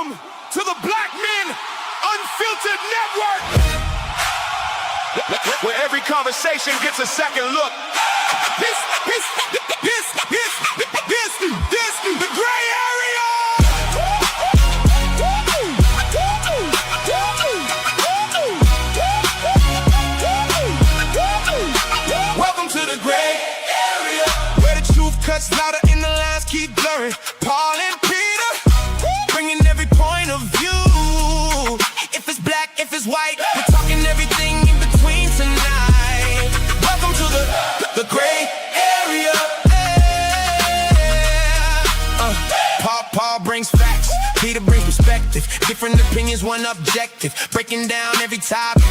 Welcome to the Black Men Unfiltered Network, where every conversation gets a second look. This, the gray area. Welcome to the gray area, where the truth cuts louder and the lines keep blurring. Paul and Peter, bringing every point of view. If it's black, if it's white, we're talking everything in between tonight. Welcome to the gray area. Paul brings facts, Peter brings perspective. Different opinions, one objective. Breaking down every topic,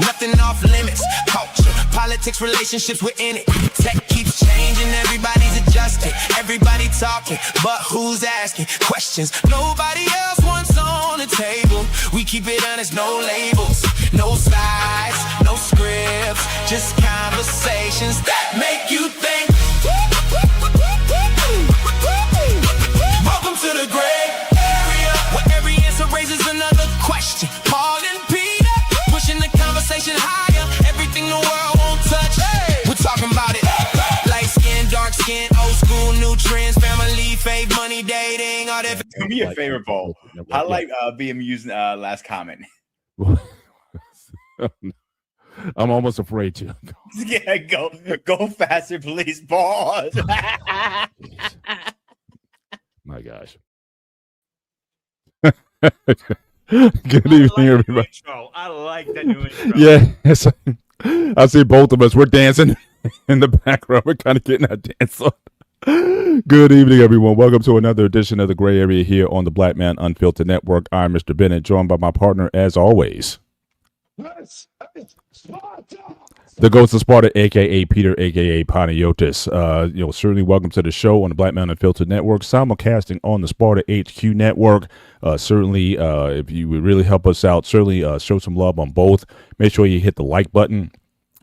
nothing off limits. Culture, politics, relationships, we're in it. Tech keeps changing, everybody's adjusting. Everybody talking, but who's asking questions? Nobody else wants on the table. We keep it honest, no labels, no sides, no scripts. Just conversations that make you think. Welcome to the gray area, where every answer raises another question. Paul and Peter, pushing the conversation higher. Everything the world won't touch, we're talking about it. Light skin, dark skin, old school, new trends, family, faith, money, dating, all that. Do me a favor, Paul. I like being using last comment. I'm almost afraid to. Yeah, go faster, please, Paul. My gosh. Good evening, everybody. Intro. I like that new intro. Yes, I see both of us. We're dancing in the background. We're kind of getting our dance on. Good evening, everyone. Welcome to another edition of the Gray Area here on the Black Man Unfiltered Network. I'm Mr. Bennett, joined by my partner, as always, the Ghost of Sparta, a.k.a. Peter, a.k.a. Panayotis. Certainly welcome to the show on the Black Man Unfiltered Network, simulcasting on the Sparta HQ Network. Certainly, if you would really help us out, certainly show some love on both. Make sure you hit the like button.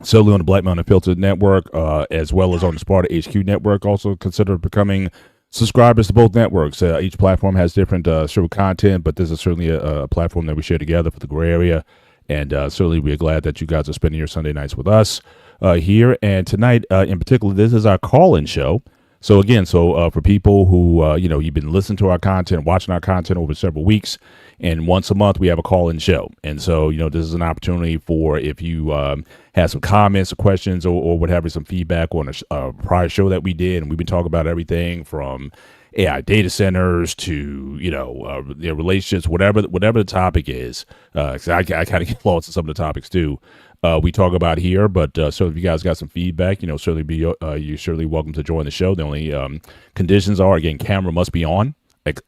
Certainly on the Black Man Unfiltered Network, as well as on the Sparta HQ Network. Also consider becoming subscribers to both networks. Each platform has different show content, but this is certainly a platform that we share together for the Gray Area. And certainly we're glad that you guys are spending your Sunday nights with us here. And tonight, in particular, this is our call-in show. So again, for people who, you've been listening to our content, watching our content over several weeks, and once a month we have a call-in show. And so, this is an opportunity for if you have some comments or questions or whatever, some feedback on a prior show that we did. And we've been talking about everything from AI data centers to, their relationships, whatever the topic is. I kind of get lost in some of the topics too. We talk about here, but so if you guys got some feedback, certainly you're certainly welcome to join the show. The only conditions are, again, camera must be on,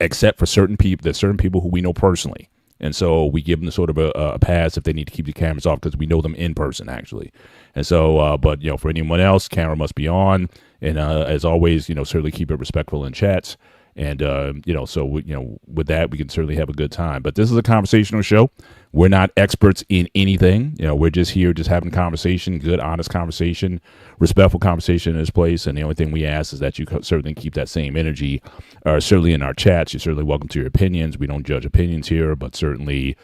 except for certain people. There's certain people who we know personally. And so we give them sort of a pass if they need to keep the cameras off because we know them in person, actually. And so, but, for anyone else, camera must be on. And as always, certainly keep it respectful in chats. And, with that, we can certainly have a good time. But this is a conversational show. We're not experts in anything. We're just here just having conversation, good, honest conversation, respectful conversation in this place. And the only thing we ask is that you certainly keep that same energy, certainly in our chats. You're certainly welcome to your opinions. We don't judge opinions here, but certainly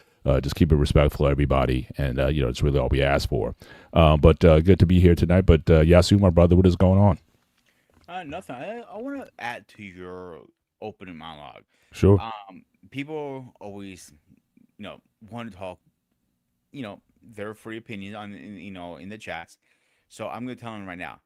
just keep it respectful, everybody. And, it's really all we ask for. But good to be here tonight. But Yasu, my brother, what is going on? Nothing. I want to add to your opening monologue. Sure. People always, want to talk, their free opinions on, in the chats. So I'm going to tell them right now,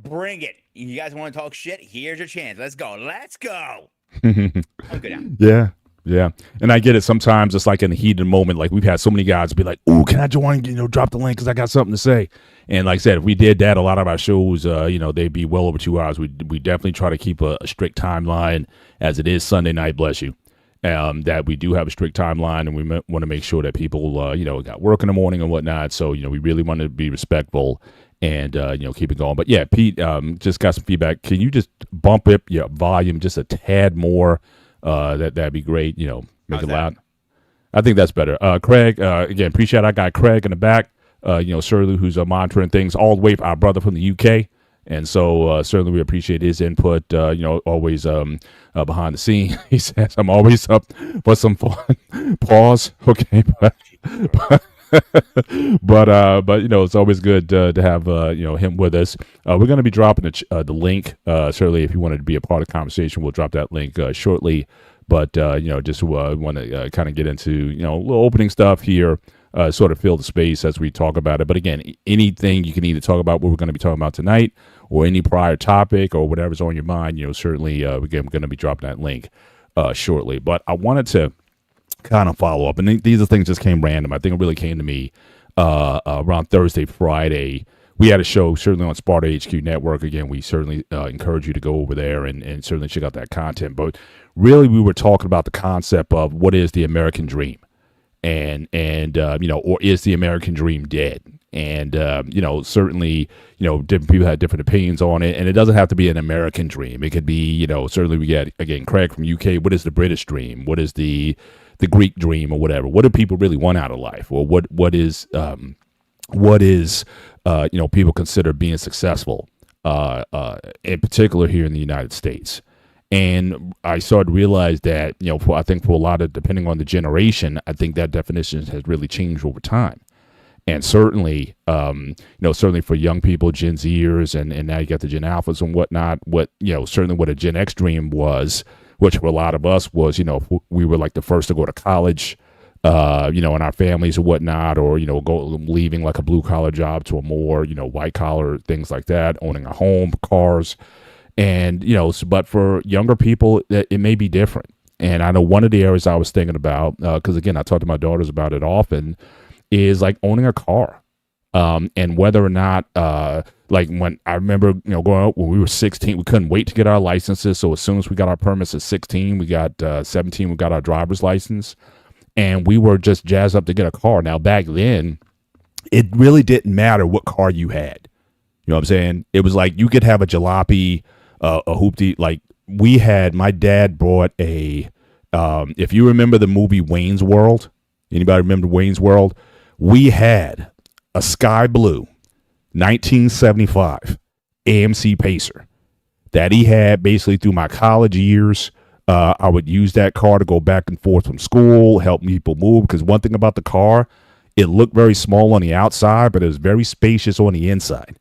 bring it. You guys want to talk shit? Here's your chance. Let's go. I'm good now. Yeah. And I get it. Sometimes it's like in the heat of the moment, like we've had so many guys be like, "Oh, can I join? Drop the link because I got something to say." And like I said, if we did that, a lot of our shows, they'd be well over 2 hours. We definitely try to keep a strict timeline, as it is Sunday night. Bless you. That we do have a strict timeline, and we want to make sure that people, got work in the morning and whatnot. So we really want to be respectful and keep it going. But yeah, Pete, just got some feedback. Can you just bump up your volume just a tad more? That'd be great. Make it loud. I think that's better. Craig, again, appreciate our guy Craig in the back. Shirley, who's monitoring things all the way, our brother from the UK. And so certainly we appreciate his input. Always behind the scene. He says, "I'm always up for some fun." Pause. Okay, but it's always good to have him with us. We're going to be dropping the link. Certainly, if you wanted to be a part of the conversation, we'll drop that link shortly. But just want to kind of get into a little opening stuff here. Sort of fill the space as we talk about it. But again, anything you can either talk about what we're going to be talking about tonight, or any prior topic, or whatever's on your mind. Certainly, again, we're going to be dropping that link shortly. But I wanted to kind of follow up, and these are things just came random. I think it really came to me around Thursday, Friday. We had a show certainly on Sparta HQ Network. Again, we certainly encourage you to go over there and certainly check out that content. But really, we were talking about the concept of what is the American dream, and or is the American dream dead? And certainly, different people had different opinions on it, and it doesn't have to be an American dream. It could be, certainly we get again Craig from UK. What is the British dream? What is the Greek dream, or whatever? What do people really want out of life? Or what is people consider being successful, in particular here in the United States. And I started to realize that, I think for a lot of, depending on the generation, I think that definition has really changed over time. And certainly, certainly for young people, Gen Zers, and now you got the Gen Alphas and whatnot, certainly what a Gen X dream was, which for a lot of us was, we were like the first to go to college, in our families or whatnot, or, leaving like a blue collar job to a more, white collar, things like that, owning a home, cars. And, but for younger people, it may be different. And I know one of the areas I was thinking about, because again, I talk to my daughters about it often, is like owning a car. And whether or not, like when I remember, growing up when we were 16, we couldn't wait to get our licenses. So as soon as we got our permits at 16, we got 17, we got our driver's license. And we were just jazzed up to get a car. Now, back then, it really didn't matter what car you had. You know what I'm saying? It was like you could have a jalopy, a hoopty. Like my dad brought if you remember the movie Wayne's World, anybody remember Wayne's World? We had a sky blue 1975 AMC Pacer that he had basically through my college years. I would use that car to go back and forth from school, help people move. Because one thing about the car, it looked very small on the outside, but it was very spacious on the inside.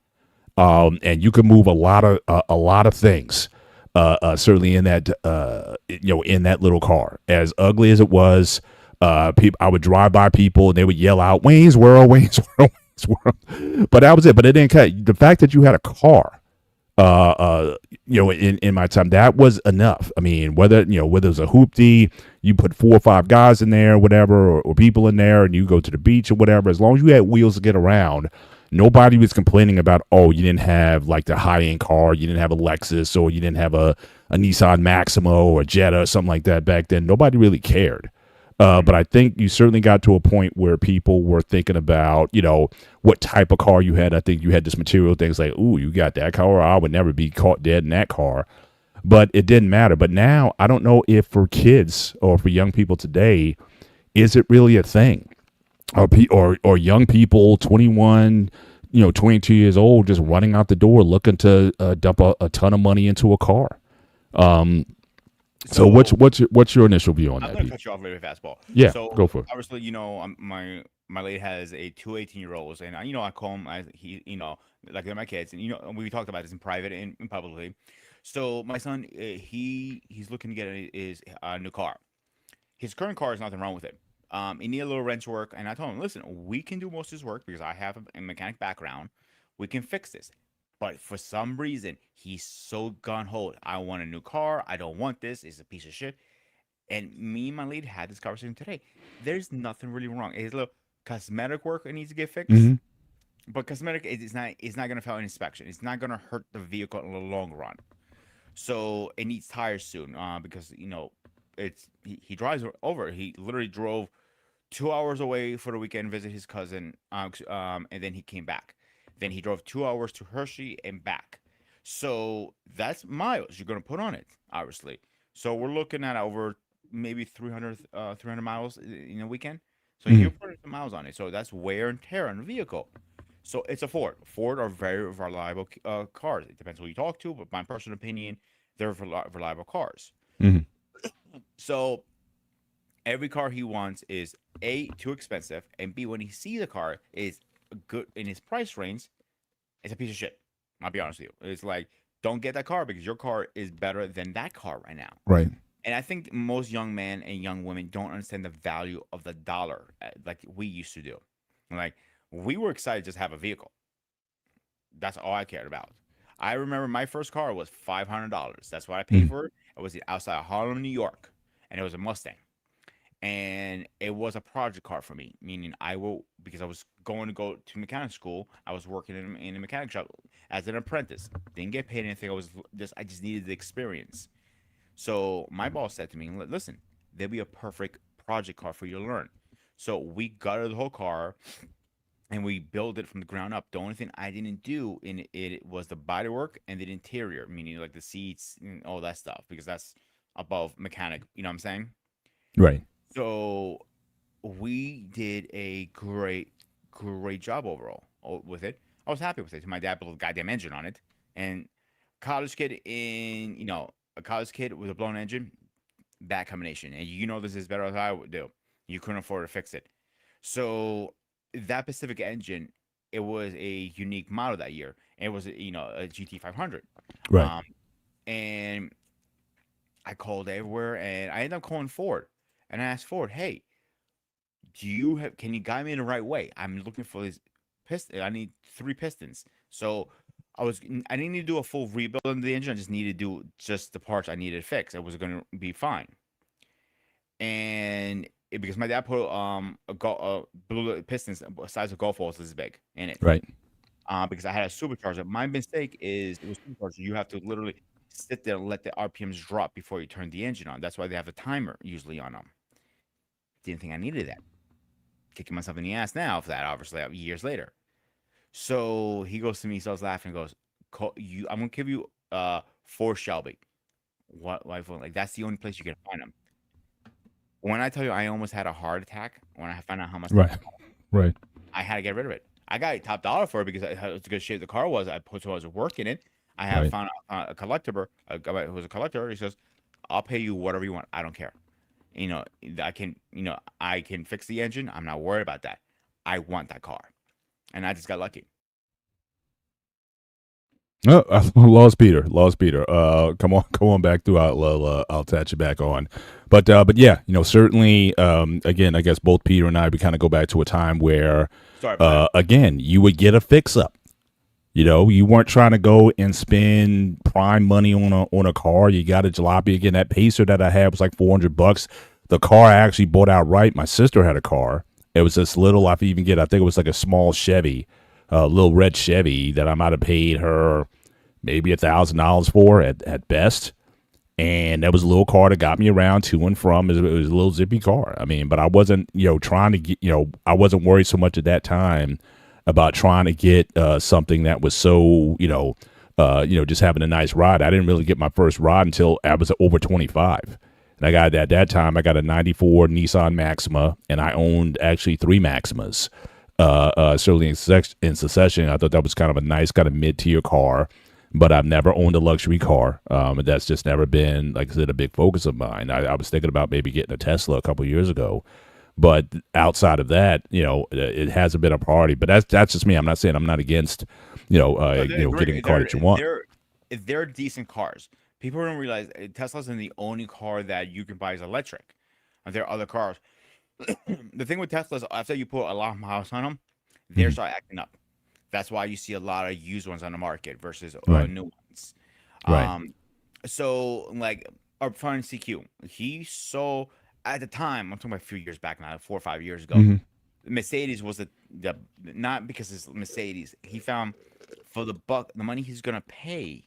And you could move a lot of things. Certainly in that, in that little car. As ugly as it was, people, I would drive by people and they would yell out, "Wayne's World, Wayne's World, Wayne's World." But that was it. But it didn't cut. The fact that you had a car, in my time, that was enough. I mean, whether it was a hoopty, you put 4 or 5 guys in there, whatever, or people in there, and you go to the beach or whatever, as long as you had wheels to get around, nobody was complaining about, oh, you didn't have like the high-end car, you didn't have a Lexus, or you didn't have a Nissan Maximo or a Jetta or something like that back then. Nobody really cared. But I think you certainly got to a point where people were thinking about, what type of car you had. I think you had this material things like, ooh, you got that car. I would never be caught dead in that car. But it didn't matter. But now I don't know if for kids or for young people today, is it really a thing? Or young people, 21, 22 years old, just running out the door looking to dump a ton of money into a car. So what's your initial view on that? I'm gonna cut you off very fast, Paul. Yeah, So go for it. obviously, my lady has two 18-year-olds, and I call him like they're my kids, and we talked about this in private and publicly. So my son, he's looking to get his new car. His current car is nothing wrong with it. He need a little wrench work, and I told him, listen, we can do most of his work because I have a mechanic background. We can fix this. But for some reason, he's so gun-ho. I want a new car. I don't want this. It's a piece of shit. And me and my lady had this conversation today. There's nothing really wrong. It's a little cosmetic work that needs to get fixed. Mm-hmm. But cosmetic it's not going to fail an inspection. It's not going to hurt the vehicle in the long run. So it needs tires soon because, he drives over. He literally drove 2 hours away for the weekend, visit his cousin, and then he came back. Then he drove 2 hours to Hershey and back. So that's miles you're going to put on it, obviously. So we're looking at over maybe 300 miles in a weekend. So you're putting some miles on it. So that's wear and tear on the vehicle. So it's a Ford. Ford are very reliable cars. It depends who you talk to, but my personal opinion, they're reliable cars. Hmm. So every car he wants is A, too expensive, and B, when he sees the car is good in his price range, it's a piece of shit. I'll be honest with you. It's like, don't get that car because your car is better than that car right now. Right. And I think most young men and young women don't understand the value of the dollar like we used to do. Like, we were excited to just have a vehicle. That's all I cared about. I remember my first car was $500. That's what I paid Mhm. for it. It was outside of Harlem, New York, and it was a Mustang. And it was a project car for me, meaning I will, because I was going to go to mechanic school. I was working in a mechanic shop as an apprentice. Didn't get paid anything. I just needed the experience. So my boss said to me, "Listen, there'll be a perfect project car for you to learn." So we gutted the whole car and we built it from the ground up. The only thing I didn't do in it was the bodywork and the interior, meaning like the seats and all that stuff, because that's above mechanic. You know what I'm saying? Right. So we did a great job overall with it. I was happy with it. My dad built a goddamn engine on it, and college kid a college kid with a blown engine, bad combination. And this is better than I would do. You couldn't afford to fix it. So that Pacific engine, it was a unique model that year. It was a GT 500. Right. Um, and I called everywhere, and I ended up calling Ford, and I asked Ford, "Hey, can you guide me in the right way? I'm looking for this piston. I need 3 pistons." So I didn't need to do a full rebuild of the engine. I just needed to do just the parts I needed to fix. It was going to be fine. And because my dad put blue pistons the size of golf balls this big in it. Right. Because I had a supercharger. My mistake is it was supercharger. You have to literally sit there and let the RPMs drop before you turn the engine on. That's why they have a timer usually on them. Didn't think I needed that. Kicking myself in the ass now for that, obviously, years later. So he goes to me, starts laughing, and goes, I'm gonna give you Fort Shelby. What like that's the only place you can find them. When I tell you I almost had a heart attack when I found out how much Right. Right. I had to get rid of it. I got top dollar for it because it was a good shape the car was. I put so I was working it. I have Right. found a collector, a guy who was a collector. He says, "I'll pay you whatever you want. I don't care. You know, I can fix the engine. I'm not worried about that. I want that car." And I just got lucky. No, lost Peter. Lost Peter. Come on, come on back through. I'll attach you back on. But yeah, certainly. Again, I guess both Peter and I, we kind of go back to a time where, Sorry about that. again, you would get a fix up. You weren't trying to go and spend prime money on a car. You got a jalopy. Again, that Pacer that I had was like $400. The car I actually bought outright. My sister had a car. It was this little. I think it was like a small Chevy, little red Chevy that I might have paid her maybe $1,000 for at best. And that was a little car that got me around to and from. It was a little zippy car. I mean, but I wasn't, trying to get, I wasn't worried so much at that time about trying to get something that was so, just having a nice ride. I didn't really get my first ride until I was over 25. And at that time, I got a 94 Nissan Maxima, and I owned actually 3 Maximas. Certainly in succession, I thought that was kind of a nice kind of mid-tier car, but I've never owned a luxury car. And that's just never been, like I said, a big focus of mine. I was thinking about maybe getting a Tesla a couple of years ago, but outside of that, it hasn't been a priority. But that's just me. I'm not saying I'm not against, No, they're getting a great. car that you want. They're decent cars. People don't realize Tesla's isn't the only car that you can buy is electric. There are other cars. The thing with Teslas, after you put a lot of miles on them, they Mhm. start acting up. That's why you see a lot of used ones on the market versus Right. new ones. Right. So like our friend CQ, he saw at the time, I'm talking about a few years back now, 4 or 5 years ago. Hmm. Mercedes was the not because it's Mercedes. He found for the money he's gonna pay,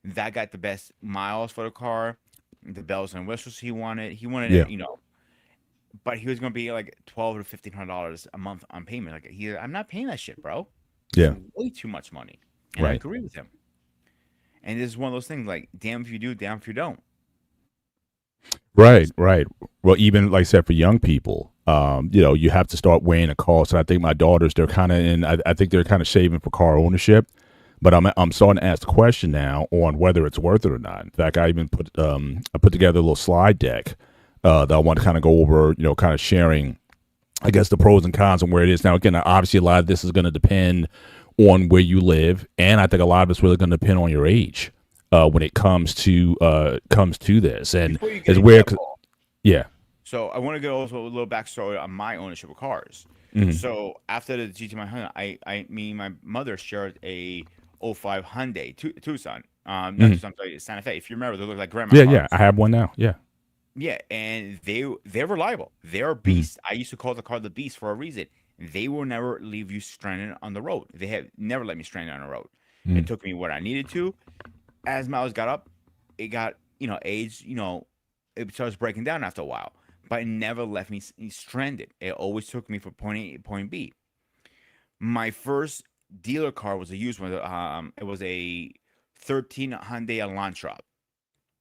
that got the best miles for the car, the bells and whistles he wanted. He wanted Yeah. it, but he was gonna be like $1,200 to $1,500 a month on payment. I'm not paying that shit, bro. It's Yeah. way too much money, and I Right. agree with him. And this is one of those things like, damn if you do, damn if you don't. Right, right. Well, even like I said, for young people, you have to start weighing the cost. And I think my daughters, they're kind of in. I think they're kind of saving for car ownership. But I'm starting to ask the question now on whether it's worth it or not. In fact, I put together a little slide deck that I want to kind of go over. Kind of sharing, I guess, the pros and cons and where it is now. Again, obviously, a lot of this is going to depend on where you live, and I think a lot of it's really going to depend on your age when it comes to this. And Before you get it's into weird. that, Paul, Yeah. so I want to go also a little backstory on my ownership of cars. Mhm. So after the GT 100, me and my mother shared a '05 Hyundai Tucson. Not Mhm. Tucson, sorry, Santa Fe. If you remember, they look like grandma Yeah, yeah. I cars. have one now. Yeah. Yeah, and they're reliable. They're Mhm. beasts. I used to call the car the beast for a reason. They will never leave you stranded on the road. They have never let me stranded on the road. It Mhm. took me what I needed to. As miles got up, it got age. It starts breaking down after a while. But it never left me stranded. It always took me from point A to point B. My first dealer car was a used one. It was a 13 Hyundai Elantra.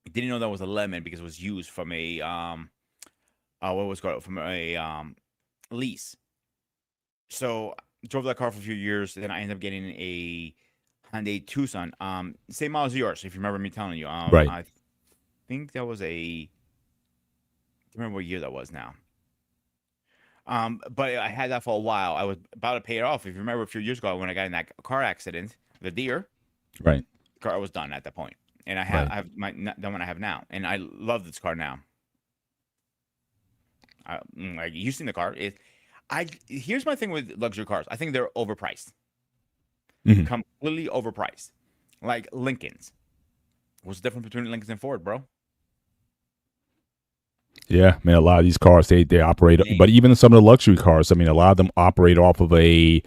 I didn't know that was a lemon because it was used from a what was it called, from a lease. So drove that car for a few years. Then I ended up getting a Hyundai Tucson. Same model as yours, if you remember me telling you. Right. I think that was I don't remember what year that was now. But I had that for a while. I was about to pay it off. If you remember a few years ago when I got in that car accident, the deer, Right. the car was done at that point. And Right. I have the one I have now, and I love this car now. Like you've seen the car. Here's my thing with luxury cars. I think they're overpriced, Mhm. completely overpriced. Like Lincolns. What's the difference between Lincolns and Ford, bro? Yeah, man. A lot of these cars they operate, but Name. even some of the luxury cars, I mean, a lot of them operate off of a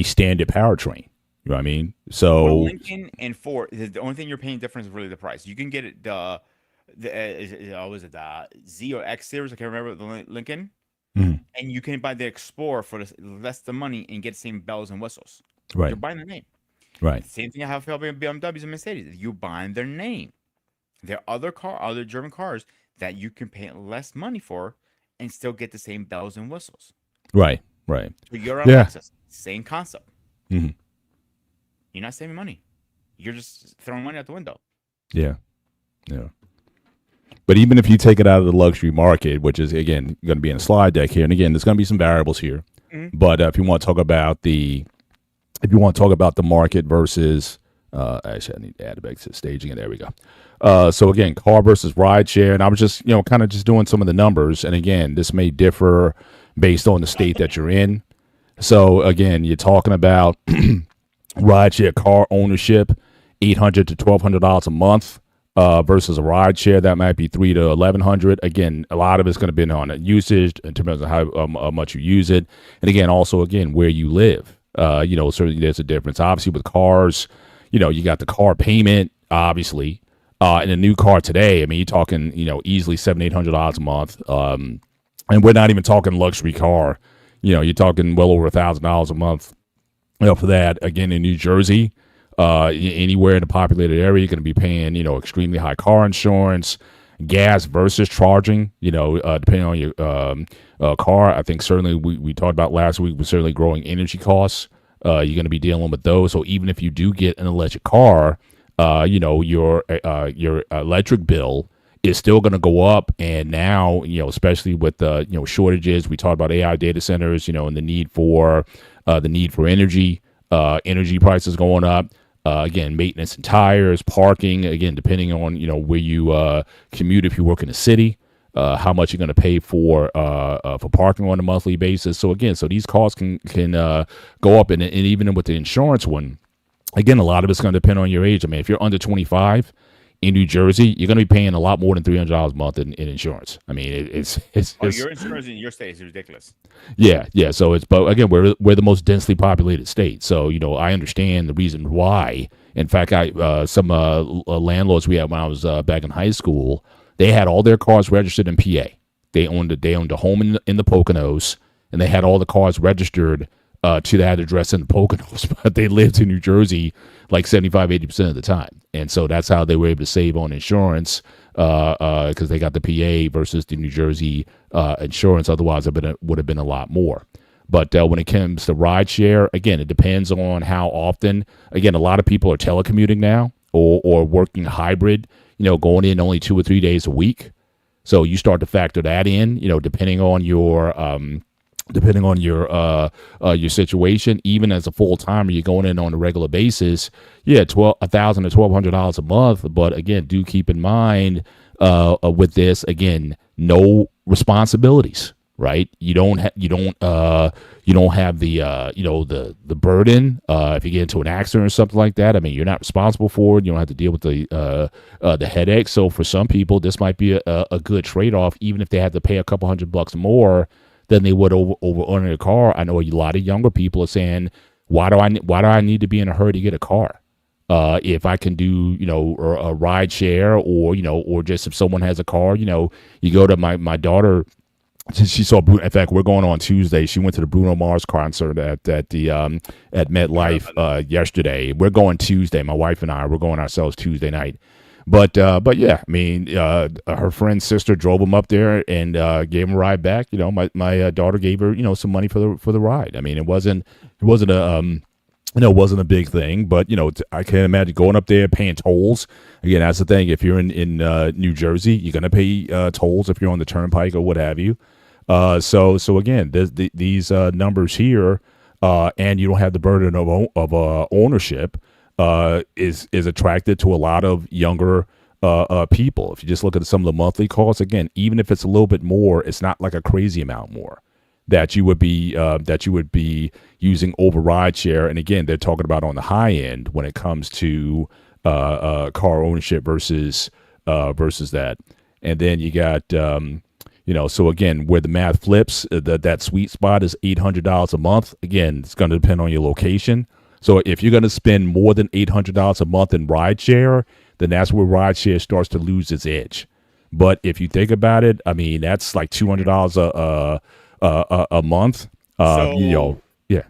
standard powertrain. You know what I mean? With So Lincoln and Ford, the only thing you're paying difference is really the price. You can get it was it the Z or X series? I can't remember the Lincoln, mhm. and you can buy the Explorer for less the money and get the same bells and whistles. You're Right. buying the name. Right. Same thing I have for BMWs and Mercedes. You buying their name. There are other German cars that you can pay less money for and still get the same bells and whistles. Right. Right. So you're on Yeah. Lexus, same concept. Hmm. You're not saving money. You're just throwing money out the window. Yeah. Yeah. But even if you take it out of the luxury market, which is again going to be in a slide deck here, and again, there's going to be some variables here. Mhm. But if you want to talk about the market versus, actually, I need to add it back to staging, and there we go. So again, car versus ride share, and I was just kind of just doing some of the numbers, and again, this may differ based on the state that you're in. So again, you're talking about rideshare car ownership, $800 to $1,200 a month, versus a rideshare that might be $300 to $1,100. Again, a lot of it's going to be on usage in terms of how much you use it, and again, also again where you live. Certainly there's a difference. Obviously, with cars, you got the car payment, obviously. In a new car today, I mean, you're talking, easily $700-800 a month. And we're not even talking luxury car. You're talking well over $1,000 a month. For that, again, in New Jersey, anywhere in the populated area, you're going to be paying, extremely high car insurance, gas versus charging, depending on your car. I think certainly we talked about last week with certainly growing energy costs. You're going to be dealing with those. So even if you do get an electric car, your electric bill is still going to go up. And now, especially with the shortages, we talked about AI data centers, and the need for energy, energy prices going up. Again, maintenance and tires, parking. Again, depending on where you commute, if you work in a city, how much you're going to pay for parking on a monthly basis. So again, these costs can go up, and even with the insurance one, again, a lot of it's going to depend on your age. I mean, if you're under 25 in New Jersey, you're going to be paying a lot more than $300 a month in insurance. I mean, it's Your insurance in your state is ridiculous. yeah. So but again, we're the most densely populated state. So I understand the reason why. In fact, some landlords we had when I was back in high school, they had all their cars registered in PA. They owned a home in the Poconos, and they had all the cars registered to that address in the Poconos, but they lived in New Jersey like 75-80% of the time. And so that's how they were able to save on insurance because they got the PA versus the New Jersey insurance. Otherwise, it would have been a lot more. But when it comes to rideshare, again, it depends on how often. Again, a lot of people are telecommuting now or working hybrid, going in only 2 or 3 days a week. So you start to factor that in, depending on your your situation. Even as a full timer, you're going in on a regular basis. Yeah, $1,000 to $1,200 a month. But again, do keep in mind with this, again, no responsibilities. Right, you don't have the the burden if you get into an accident or something like that. I mean, you're not responsible for it. You don't have to deal with the headache. So for some people, this might be a good trade off, even if they have to pay a couple $100 more than they would over owning a car. I know a lot of younger people are saying, why do I need to be in a hurry to get a car? If I can do, a ride share or just if someone has a car, you go to my daughter. She saw Bruno. In fact, we're going on Tuesday. She went to the Bruno Mars concert at MetLife yesterday. We're going Tuesday. My wife and I. We're going ourselves Tuesday night. But yeah, I mean, her friend's sister drove him up there and gave him a ride back. My daughter gave her some money for the ride. I mean, it wasn't it wasn't a big thing, but I can't imagine going up there paying tolls. Again, that's the thing. If you're in New Jersey, you're gonna pay tolls if you're on the turnpike or what have you. So again, these numbers here, and you don't have the burden of ownership, is attracted to a lot of younger people. If you just look at some of the monthly costs, again, even if it's a little bit more, it's not like a crazy amount more that you would be using over rideshare. And again, they're talking about on the high end when it comes to car ownership versus that. And then you got so again, where the math flips, that sweet spot is $800 a month. Again, it's going to depend on your location. So if you're going to spend more than $800 a month in rideshare, then that's where rideshare starts to lose its edge. But if you think about it, I mean, that's like $200 a month. Yeah.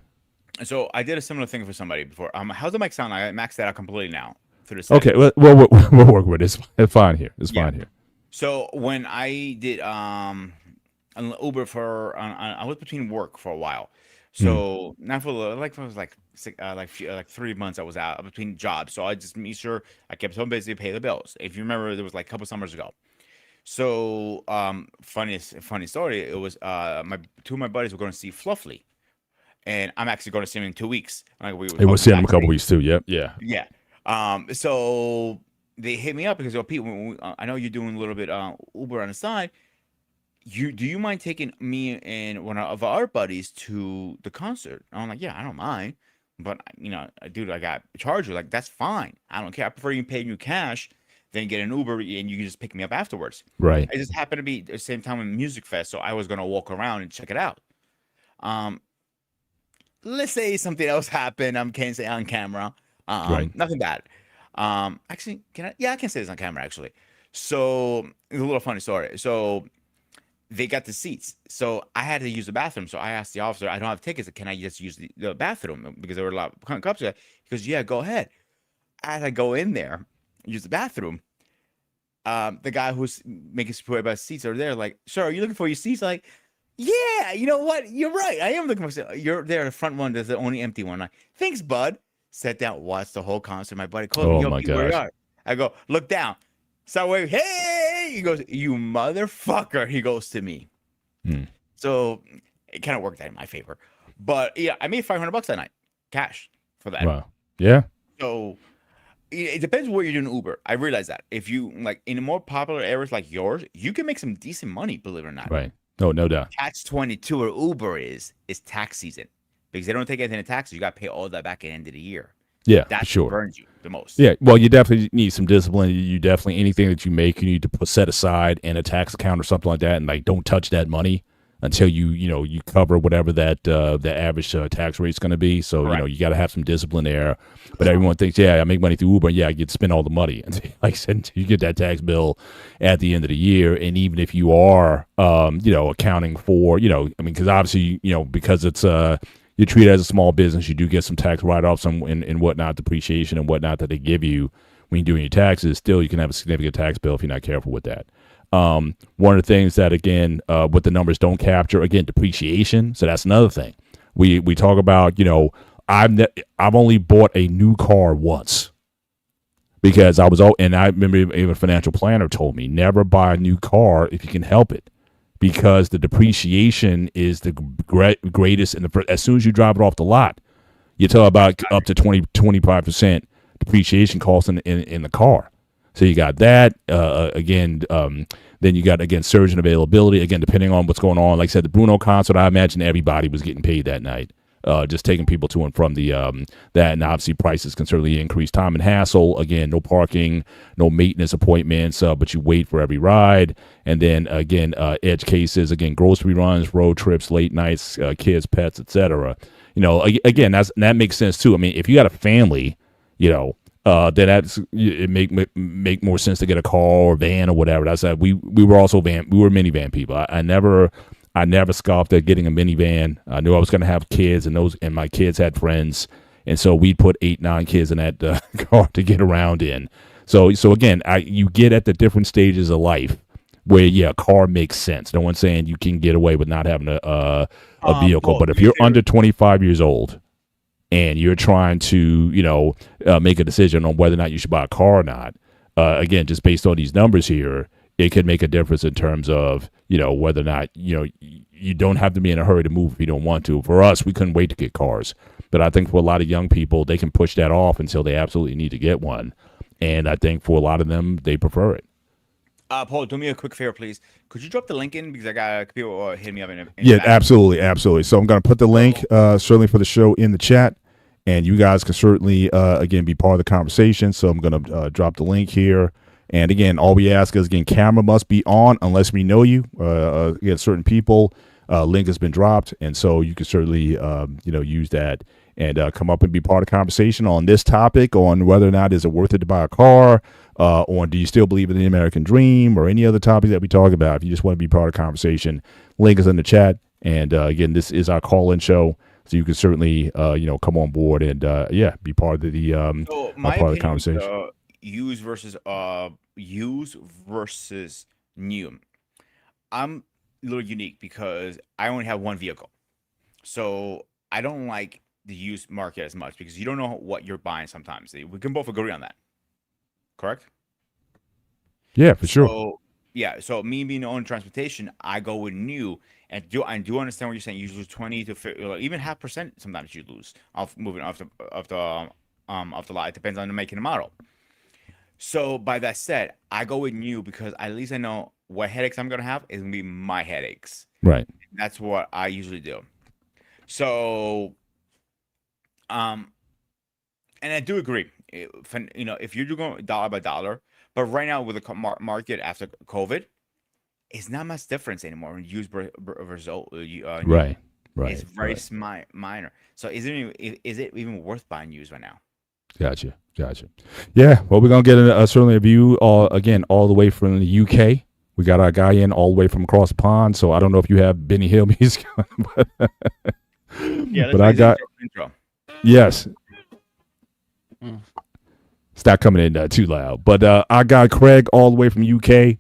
So I did a similar thing for somebody before. How's the mic sound? I maxed that out completely now. Okay, we'll work with it. It's fine here. Fine here. So when I did an Uber I was between work for a while. So not for it was like 3 months I was out between jobs. So I just made sure I kept home busy to pay the bills. If you remember, there was like a couple summers ago. So funny story. It was two of my buddies were going to see Fluffy, and I'm actually going to see him in 2 weeks. We'll see him in a couple weeks too. Yep. Yeah. So they hit me up because, Pete, I know you're doing a little bit Uber on the side. Do you mind taking me and one of our buddies to the concert? And I'm like, yeah, I don't mind, but dude, I got charged. Like, that's fine. I don't care. I prefer you paying you cash than get an Uber and you can just pick me up afterwards. Right. It just happened to be the same time in Music Fest, so I was gonna walk around and check it out. Let's say something else happened. I can't say on camera. Right. Nothing bad. Actually, can I? Yeah, I can say this on camera actually. So it's a little funny story. So they got the seats. So I had to use the bathroom. So I asked the officer, I don't have tickets. Can I just use the bathroom? Because there were a lot of cops there. He goes, yeah, go ahead. As I go in there, use the bathroom, the guy who's making sure about seats are there, like, sir, are you looking for your seats? Like, yeah, you know what? You're right. I am looking for. You're there, the front one. There's the only empty one. Like, thanks, bud. Sat down, watched the whole concert. My buddy called me. Oh my gosh. I go, look down. So wave, hey. He goes, you motherfucker. He goes to me. So it kind of worked out in my favor. But yeah, I made $500 that night, cash for that. Wow. Yeah. So it depends what you're doing Uber. I realize that if you like in more popular areas like yours, you can make some decent money, believe it or not. Right. No doubt. Catch-22 or Uber is tax season because they don't take anything in taxes. You got to pay all that back at the end of the year. Yeah, that's sure. what burns you the most. Yeah, well, you definitely need some discipline. You definitely anything that you make, you need to set aside in a tax account or something like that, and like don't touch that money until you cover whatever that the average tax rate is going to be. So right. You got to have some discipline there. But everyone thinks, yeah, I make money through Uber. Yeah, I get to spend all the money. And like I said, you get that tax bill at the end of the year. And even if you are, accounting for, because obviously, because it's you treat it as a small business, you do get some tax write-offs and whatnot, depreciation and whatnot that they give you when you're doing your taxes, still you can have a significant tax bill if you're not careful with that. One of the things that, again, what the numbers don't capture, again, depreciation. So that's another thing. We talk about, I've only bought a new car once because and I remember even a financial planner told me, never buy a new car if you can help it, because the depreciation is the greatest. As soon as you drive it off the lot, you tell about up to 25% depreciation costs in the car. So you got that, then you got, again, surge in availability, again, depending on what's going on. Like I said, the Bruno concert, I imagine everybody was getting paid that night, just taking people to and from that. And obviously prices can certainly increase time and hassle. Again, no parking, no maintenance appointments, but you wait for every ride. And then, again, edge cases, again, grocery runs, road trips, late nights, kids, pets, etc. Again, that makes sense too. I mean, if you got a family, then it make more sense to get a car or van or whatever. That's we were also minivan people. I never scoffed at getting a minivan. I knew I was going to have kids, and my kids had friends, and so we'd put 8-9 kids in that car to get around in. So again, you get at the different stages of life where a car makes sense. No one's saying you can get away with not having a vehicle, but if you're under 25 years old and you're trying to, make a decision on whether or not you should buy a car or not, again, just based on these numbers here, it could make a difference in terms of, whether or not, you don't have to be in a hurry to move if you don't want to. For us, we couldn't wait to get cars. But I think for a lot of young people, they can push that off until they absolutely need to get one. And I think for a lot of them, they prefer it. Paul, do me a quick favor, please. Could you drop the link in, because I got people hitting me up in yeah, absolutely. So I'm going to put the link certainly for the show in the chat, and you guys can certainly again be part of the conversation. So I'm going to drop the link here, and again, all we ask is, again, camera must be on unless we know you. Again, certain people, link has been dropped, and so you can certainly use that and come up and be part of the conversation on this topic, on whether or not is it worth it to buy a car, or do you still believe in the American dream, or any other topic that we talk about. If you just want to be part of the conversation, link is in the chat. And again, this is our call-in show, so you can certainly come on board and be part of the part of the conversation. Use versus new. I'm a little unique because I only have one vehicle, so I don't like the used market as much, because you don't know what you're buying sometimes. We can both agree on that, correct? Yeah, for sure. So me being on transportation, I go with new, and do understand what you're saying. You lose 20 to 50, or even 0.5%. Sometimes you lose off moving off the lot. It depends on the make and the model. So by that said, I go with new because at least I know what headaches I'm gonna have is gonna be my headaches. Right. That's what I usually do. So, and I do agree. If you're going dollar by dollar, but right now with the market after COVID, it's not much difference anymore when used versus right. It's very minor. So is it even worth buying used right now? Gotcha. Yeah, well, we're gonna get certainly a view all the way from the UK. We got our guy in all the way from across the pond, so I don't know if you have Benny Hill music, but I got intro. Yes. Stop coming in too loud. But I got Craig all the way from UK.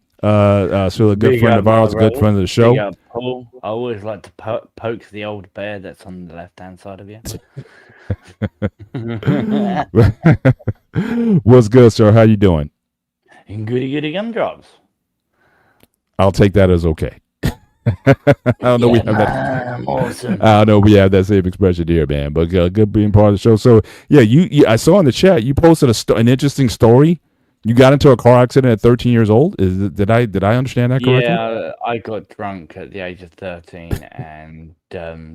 So a good friend of ours, a good friend of the show. Paul. I always like to poke the old bear that's on the left-hand side of you. What's good, sir? How you doing? Goody gumdrops. I'll take that as okay. I don't know we have that. Awesome. I don't know we have that same expression here, man. But good being part of the show. So yeah, you I saw in the chat you posted an interesting story. You got into a car accident at 13 years old. Did I understand that correctly? Yeah, I got drunk at the age of 13 and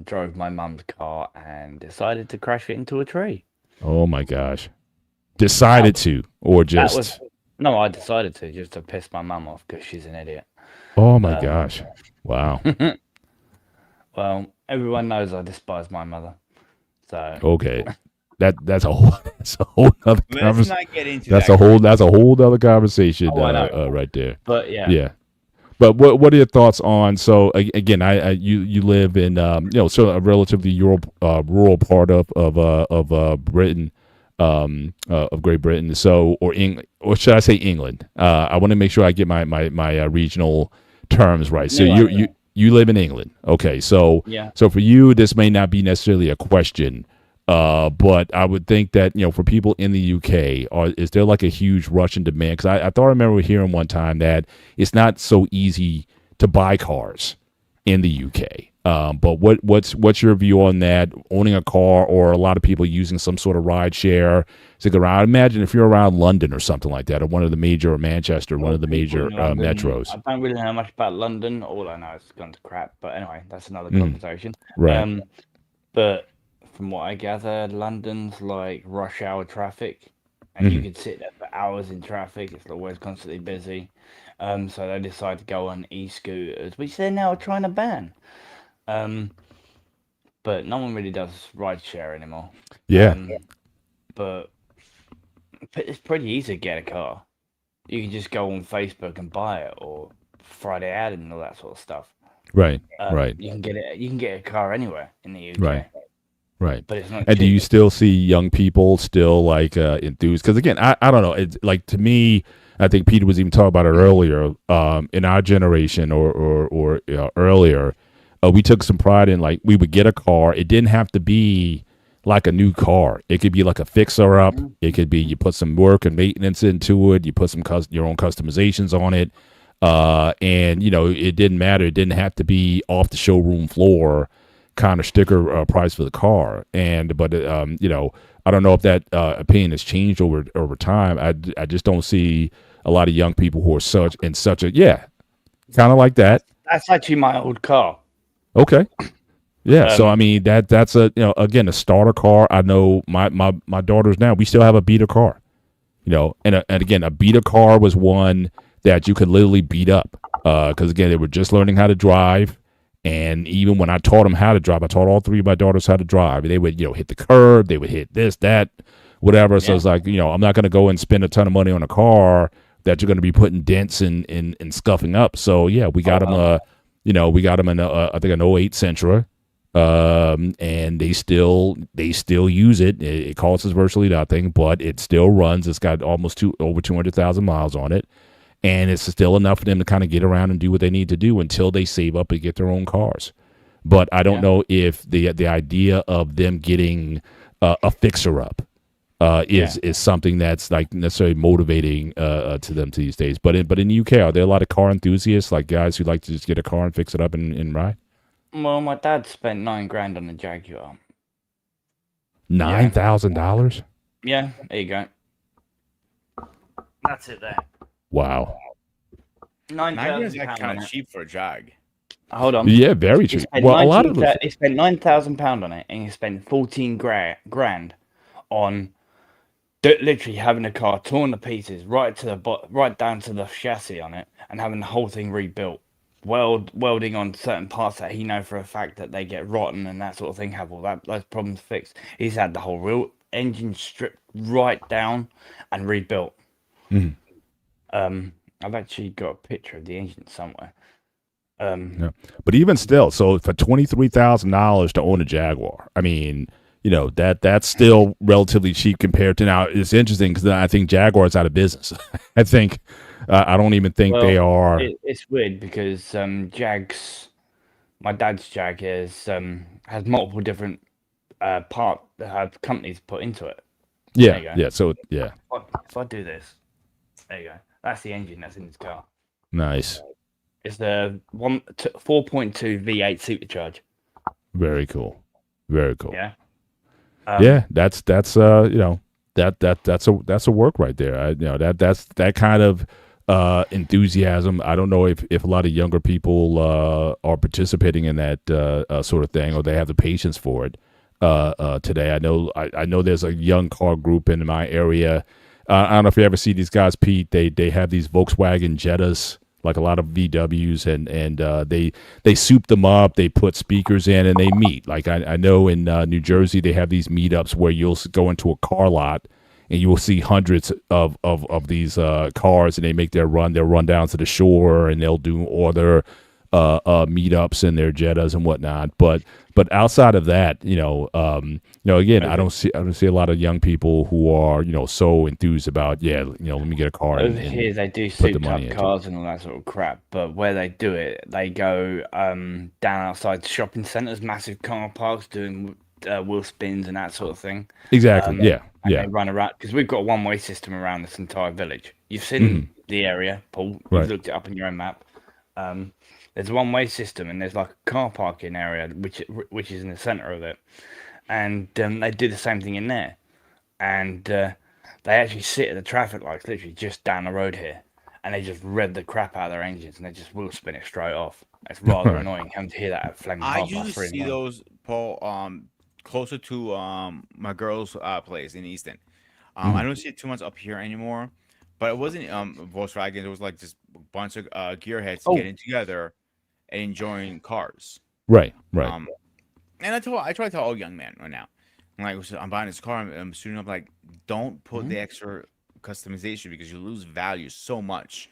drove my mum's car and decided to crash it into a tree. Oh my gosh! Decided to, or just? No, I decided to, just to piss my mum off because she's an idiot. Oh my gosh! Wow. Well, everyone knows I despise my mother. So okay. That's a whole other conversation. Let's not get into that's a whole other conversation right there. But yeah. But what are your thoughts on? So again, you live in sort of a relatively rural part of Britain. of Great Britain. So, or should I say England? I want to make sure I get my regional terms right. So No, you live in England, okay? So yeah. so for you, this may not be necessarily a question, but I would think that for people in the UK, is there like a huge rush in demand? Because I thought I remember hearing one time that it's not so easy to buy cars in the UK. But what's your view on that? Owning a car, or a lot of people using some sort of ride share to go around? Imagine if you're around London or something like that, or one of the major, or Manchester, one of the major metros. I don't really know much about London. All I know is it's gone to crap. But anyway, that's another Mm. conversation. Right. But from what I gather, London's like rush hour traffic, and you Mhm. could sit there for hours in traffic. It's always constantly busy. So they decide to go on e-scooters, which they're now trying to ban. But no one really does ride share anymore. Yeah. But it's pretty easy to get a car. You can just go on Facebook and buy it, or Friday ad and all that sort of stuff. Right. Right. You can get it. You can get a car anywhere in the UK. Right. Right. But it's not. And do you cheap. still see young people still like enthused? Because again, I don't know. It's like, to me, I think Peter was even talking about it earlier. In our generation or earlier, we took some pride in, like, we would get a car. It didn't have to be like a new car. It could be like a fixer up. It could be you put some work and maintenance into it. You put some your own customizations on it. And it didn't matter. It didn't have to be off the showroom floor kind of sticker price for the car. But I don't know if that opinion has changed over time. I just don't see a lot of young people who are such a kind of like that. That's actually my old car. Okay. Yeah. So I mean that's a again, a starter car. I know my daughters now, we still have a beater car. And again, a beater car was one that you could literally beat up. Because again, they were just learning how to drive. And even when I taught them how to drive, I taught all three of my daughters how to drive. They would, hit the curb, they would hit this, that, whatever. So it's like, I'm not going to go and spend a ton of money on a car that you're going to be putting dents and scuffing up. So yeah, we got them. We got them in I think an '08 Sentra, and they still use it. It costs us virtually nothing, but it still runs. It's got almost over 200,000 miles on it. And it's still enough for them to kind of get around and do what they need to do until they save up and get their own cars. But I don't know if the idea of them getting a fixer up is something that's like necessarily motivating to them these days. But in the UK, are there a lot of car enthusiasts, like guys who like to just get a car and fix it up and ride? Well, my dad spent $9,000 on a Jaguar. $9,000? Yeah, there you go. That's it there. Wow. £9,000 is £9,000 kind on of it. cheap for a Jag. Hold on. Yeah, very cheap. Well, a lot of them. He spent £9,000 on it, and he spent 14 grand on literally having a car torn to pieces, right down to the chassis on it, and having the whole thing rebuilt. Welding on certain parts that he know for a fact that they get rotten and that sort of thing, have all those problems fixed. He's had the whole real engine stripped right down and rebuilt. Mhm. I've actually got a picture of the engine somewhere. Yeah. But even still, so for $23,000 to own a Jaguar, I mean, that's still relatively cheap compared to now. It's interesting because I think Jaguar's out of business. I think I don't even think they are. It's weird because my dad's Jag has multiple different companies put into it. There you go. Yeah. So yeah, If I do this, there you go. That's the engine that's in this car. nice, It's the 4.2 V8 supercharge. very cool, very cool. Yeah. Yeah, that's that's a work right there. That's that kind of enthusiasm. I don't know if a lot of younger people are participating in that sort of thing, or they have the patience for it today. I know there's a young car group in my area. I don't know if you ever see these guys, Pete. They have these Volkswagen Jettas, like a lot of VWs, and they soup them up. They put speakers in and they meet. Like I know in New Jersey they have these meetups where you'll go into a car lot and you will see hundreds of these cars, and they make their run. They'll run down to the shore and they'll do all their meetups in their Jettas and whatnot. But outside of that, again, I don't see a lot of young people who are so enthused about let me get a car Over and here, they do put the souped money up into cars and all that sort of crap, but where they do it, they go down outside shopping centres, massive car parks, doing wheel spins and that sort of thing. exactly. And Yeah. they run around because we've got a one-way system around this entire village. You've seen Mhm. the area, Paul. You've Right. looked it up on your own map. There's a one-way system, and there's like a car parking area which is in the centre of it, and they do the same thing in there, and they actually sit at the traffic lights, literally just down the road here, and they just rev the crap out of their engines, and they just will spin it straight off. It's rather Right. annoying having to hear that at flaming I half past usually 3 in the see morning. those, Paul, closer to my girl's place in Easton. I Mhm. don't see it too much up here anymore, but it wasn't Volkswagen. It was like just a bunch of gearheads Oh, getting together and enjoying cars. Right. Um, and I try to tell all young men right now, I'm like, "Listen, I'm buying this car. I'm shooting up. Like, don't put mhm. the extra customization because you lose value so much.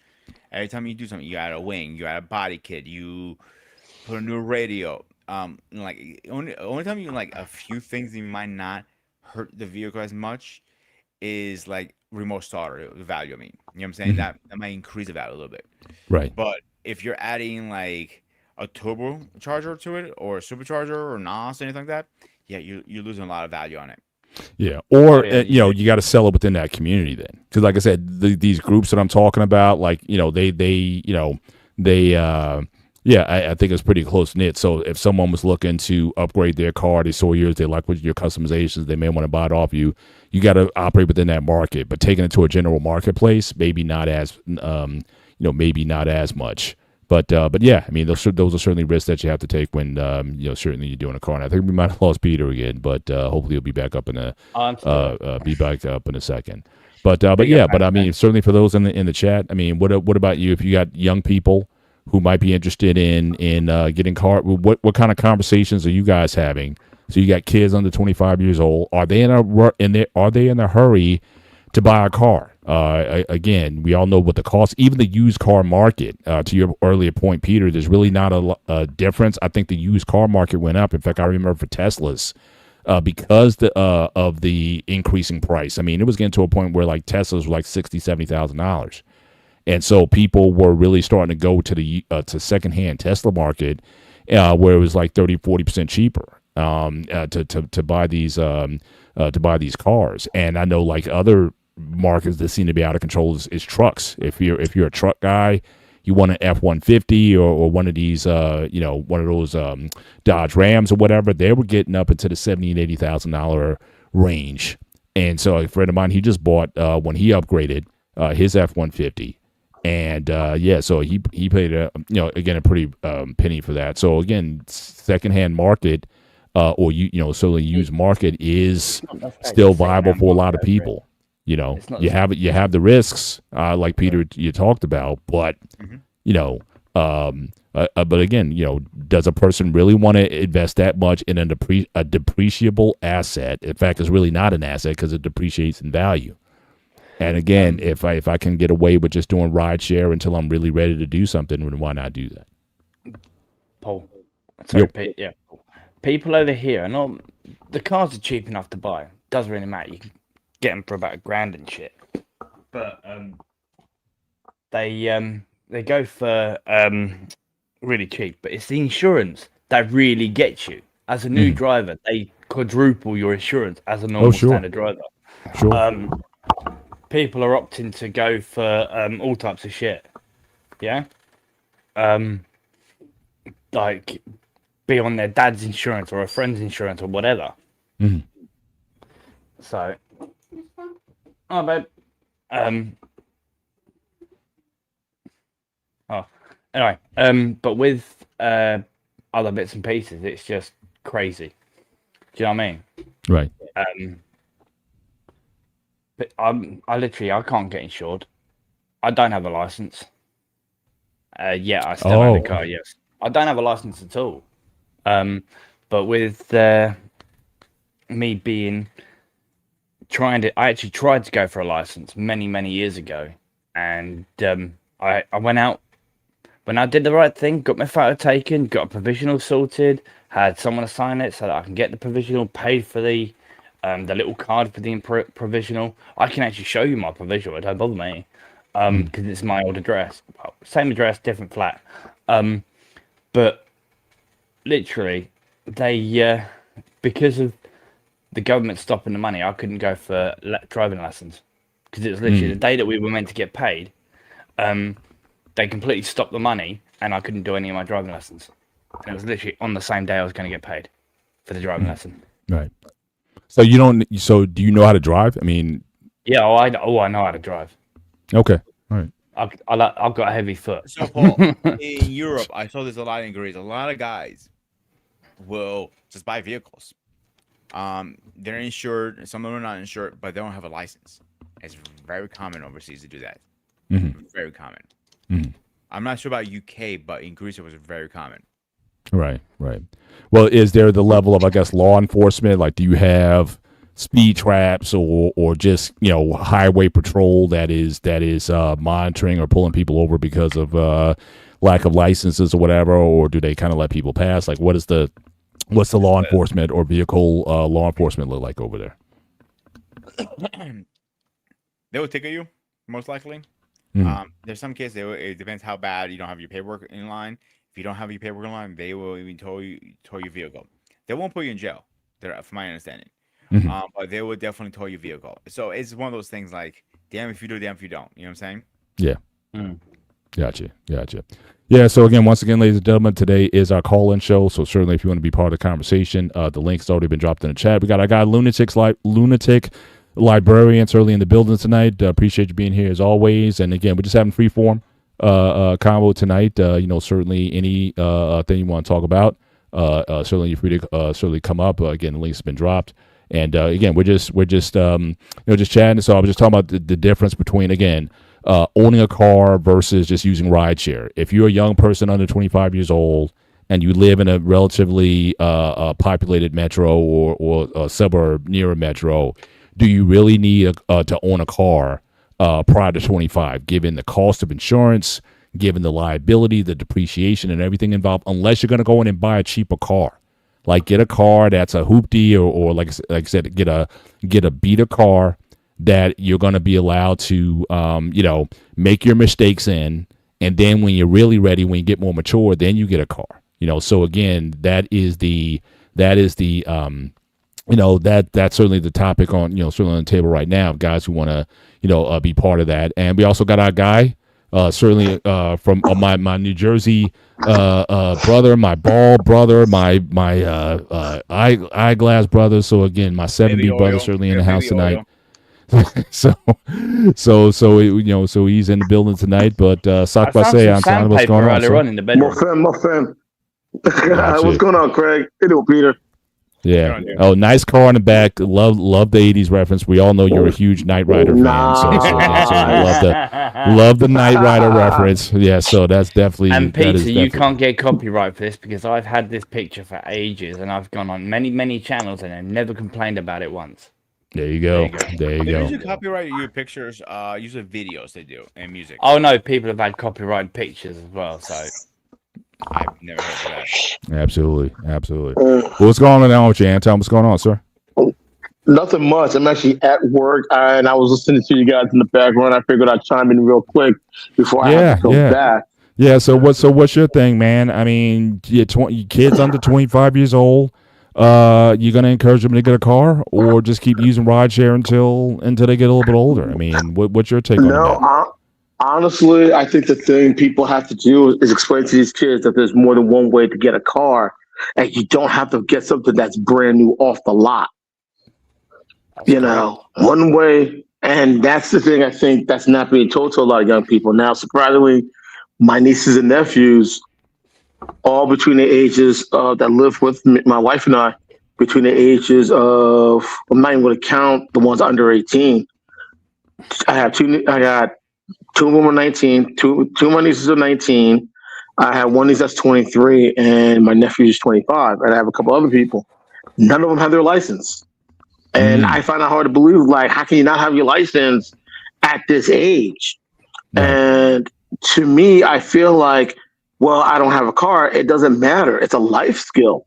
Every time you do something, you add a wing, you add a body kit, you put a new radio. Like only time you like a few things that might not hurt the vehicle as much is like remote starter the value. I mean, you know what I'm saying? Mhm. That might increase the value a little bit. Right. But if you're adding like a turbo charger to it or a supercharger or NOS or anything like that, yeah, you're losing a lot of value on it. Yeah, Oh or yeah, you got to sell it within that community then, because like I said, these groups that I'm talking about, like they yeah, I think it's pretty close knit. So if someone was looking to upgrade their car, they saw yours, they like what your customizations, they may want to buy it off you. You got to operate within that market, but taking it to a general marketplace, maybe not as maybe not as much. But yeah, I mean those are certainly risks that you have to take when certainly you're doing a car. And I think we might have lost Peter again, but hopefully he'll be back up in I'm still here. a second. But Big up, yeah, but I man. mean certainly for those in the chat, I mean what about you? If you got young people who might be interested in getting car, what kind of conversations are you guys having? So you got kids under 25 years old. Are they are they in a hurry to buy a car? Again, we all know what the cost, even the used car market, to your earlier point, Peter, there's really not a difference. I think the used car market went up. In fact, I remember for Teslas, because of the increasing price. I mean, it was getting to a point where like Teslas were like $60,000, $70,000. And so people were really starting to go to the to secondhand Tesla market, where it was like 30-40% cheaper to buy these cars. And I know like other markets that seem to be out of control is trucks. If you're a truck guy, you want an F-150 or one of these one of those Dodge Rams or whatever, they were getting up into the $70,000 and $80,000 range. And so a friend of mine, he just bought when he upgraded his F-150. And so he paid again a pretty penny for that. So again, secondhand market or certainly used market is still viable for a lot of people. It's not You have the risks like Peter you talked about, but Mhm. but again, does a person really want to invest that much in a depreciable asset? In fact, it's really not an asset because it depreciates in value. And again, if I can get away with just doing ride share until I'm really ready to do something, then why not do that? Paul. Sorry, Yep. Pete. Yeah. People over here are not. The cars are cheap enough to buy. Doesn't really matter. You can get them for about $1,000 and shit. But they go for really cheap. But it's the insurance that really gets you. As a new driver, they quadruple your insurance as a normal sure. standard driver. Sure. People are opting to go for all types of shit. Yeah. Like be on their dad's insurance or a friend's insurance or whatever. Mhm. So, oh, babe. Anyway. But with other bits and pieces, it's just crazy. Do you know what I mean? Right. But I can't get insured. I don't have a license. Yeah, I still own a car. Yes, I don't have a license at all. But with me being I actually tried to go for a license many years ago, and I went out when I did the right thing, got my photo taken, got a provisional sorted, had someone sign it so that I can get the provisional, paid for the little card for the provisional. I can actually show you my provisional. It don't bother me because it's my old address. Well, same address, different flat. But literally, they because of the government stopping the money, I couldn't go for driving lessons because it was literally the day that we were meant to get paid. They completely stopped the money, and I couldn't do any of my driving lessons. And it was literally on the same day I was going to get paid for the driving lesson. Right. So you don't. So do you know how to drive? I mean. Yeah. I know how to drive. Okay. All right. I've got a heavy foot. So, Paul, in Europe, I saw this a lot in Greece. A lot of guys will just buy vehicles. They're insured. Some of them are not insured, but they don't have a license. It's very common overseas to do that. Very common. I'm not sure about UK, but in Greece it was very common. Right. Well, is there the level of, I guess, law enforcement? Like, do you have speed traps or just, highway patrol that is monitoring or pulling people over because of lack of licenses or whatever, or do they kind of let people pass? Like, what's the law enforcement or vehicle law enforcement look like over there? They will ticket you, most likely. There's some cases it depends how bad you don't have your paperwork in line. If you don't have your paperwork in line, they will even tow your vehicle. They won't put you in jail, from my understanding. But they will definitely tow your vehicle. So it's one of those things like, damn if you do, damn if you don't. You know what I'm saying? Yeah. Gotcha. Yeah, so once again, ladies and gentlemen, today is our call-in show. So certainly if you want to be part of the conversation, the link's already been dropped in the chat. We got our guy Lunatic Librarian certainly in the building tonight. Appreciate you being here as always. And again, we're just having free form convo tonight. Certainly any thing you want to talk about, certainly you're free to certainly come up. Again, the link's been dropped. And again, we're just chatting. So I was just talking about the difference between, again, owning a car versus just using rideshare. If you're a young person under 25 years old and you live in a relatively populated metro or a suburb near a metro, do you really need to own a car prior to 25, given the cost of insurance, given the liability, the depreciation, and everything involved, unless you're going to go in and buy a cheaper car? Like, get a car that's a hoopty or like I said, get a beater car that you're going to be allowed to, make your mistakes in. And then when you're really ready, when you get more mature, then you get a car, So again, that's certainly the topic on, certainly on the table right now, guys who want to, be part of that. And we also got our guy, certainly from my New Jersey brother, my bald brother, my eyeglass brother. So again, my 7B brother certainly in the house tonight. so he's in the building tonight. But Sakbase, I'm telling what's going on. My friend. What's going on, Craig? Hey, Peter. Yeah. Oh, nice car in the back. Love the 80s reference. We all know you're a huge Knight Rider fan. So love the Knight Rider reference. Yeah, so that's definitely. And Peter, you can't get copyright for this because I've had this picture for ages and I've gone on many, many channels and I've never complained about it once. There you go. They usually copyright your pictures, usually videos they do and music. Oh no, people have had copyrighted pictures as well, so. I've never heard of that. Absolutely. What's going on with you, Anton? What's going on, sir? Nothing much. I'm actually at work, and I was listening to you guys in the background. I figured I'd chime in real quick before I have to go back. Yeah. So what's your thing, man? I mean, kids under 25 years old. You gonna encourage them to get a car, or just keep using rideshare until they get a little bit older? I mean, what's your take on that? Honestly, I think the thing people have to do is explain to these kids that there's more than one way to get a car, and you don't have to get something that's brand new off the lot. One way, and that's the thing I think that's not being told to a lot of young people. Now, surprisingly, my nieces and nephews, all between the ages that live with me, my wife and I, between the ages of, I'm not even going to count the ones under 18. I got two of them are 19. Two of my nieces are 19. I have one niece that's 23, and my nephew is 25. And I have a couple other people. None of them have their license. And I find it hard to believe, like, how can you not have your license at this age? And to me, I feel like well, I don't have a car. It doesn't matter. It's a life skill.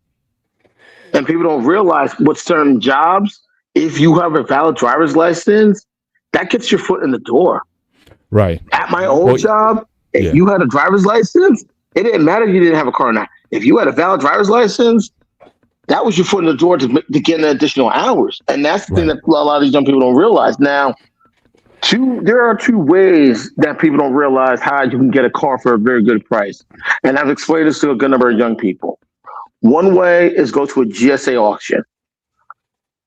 And people don't realize with certain jobs, if you have a valid driver's license, that gets your foot in the door. Right. At my old job, if yeah. you had a driver's license, it didn't matter if you didn't have a car or not. If you had a valid driver's license, that was your foot in the door to get an additional hours. And that's the thing that a lot of these young people don't realize. Now, there are two ways that people don't realize how you can get a car for a very good price. And I've explained this to a good number of young people. One way is go to a GSA auction.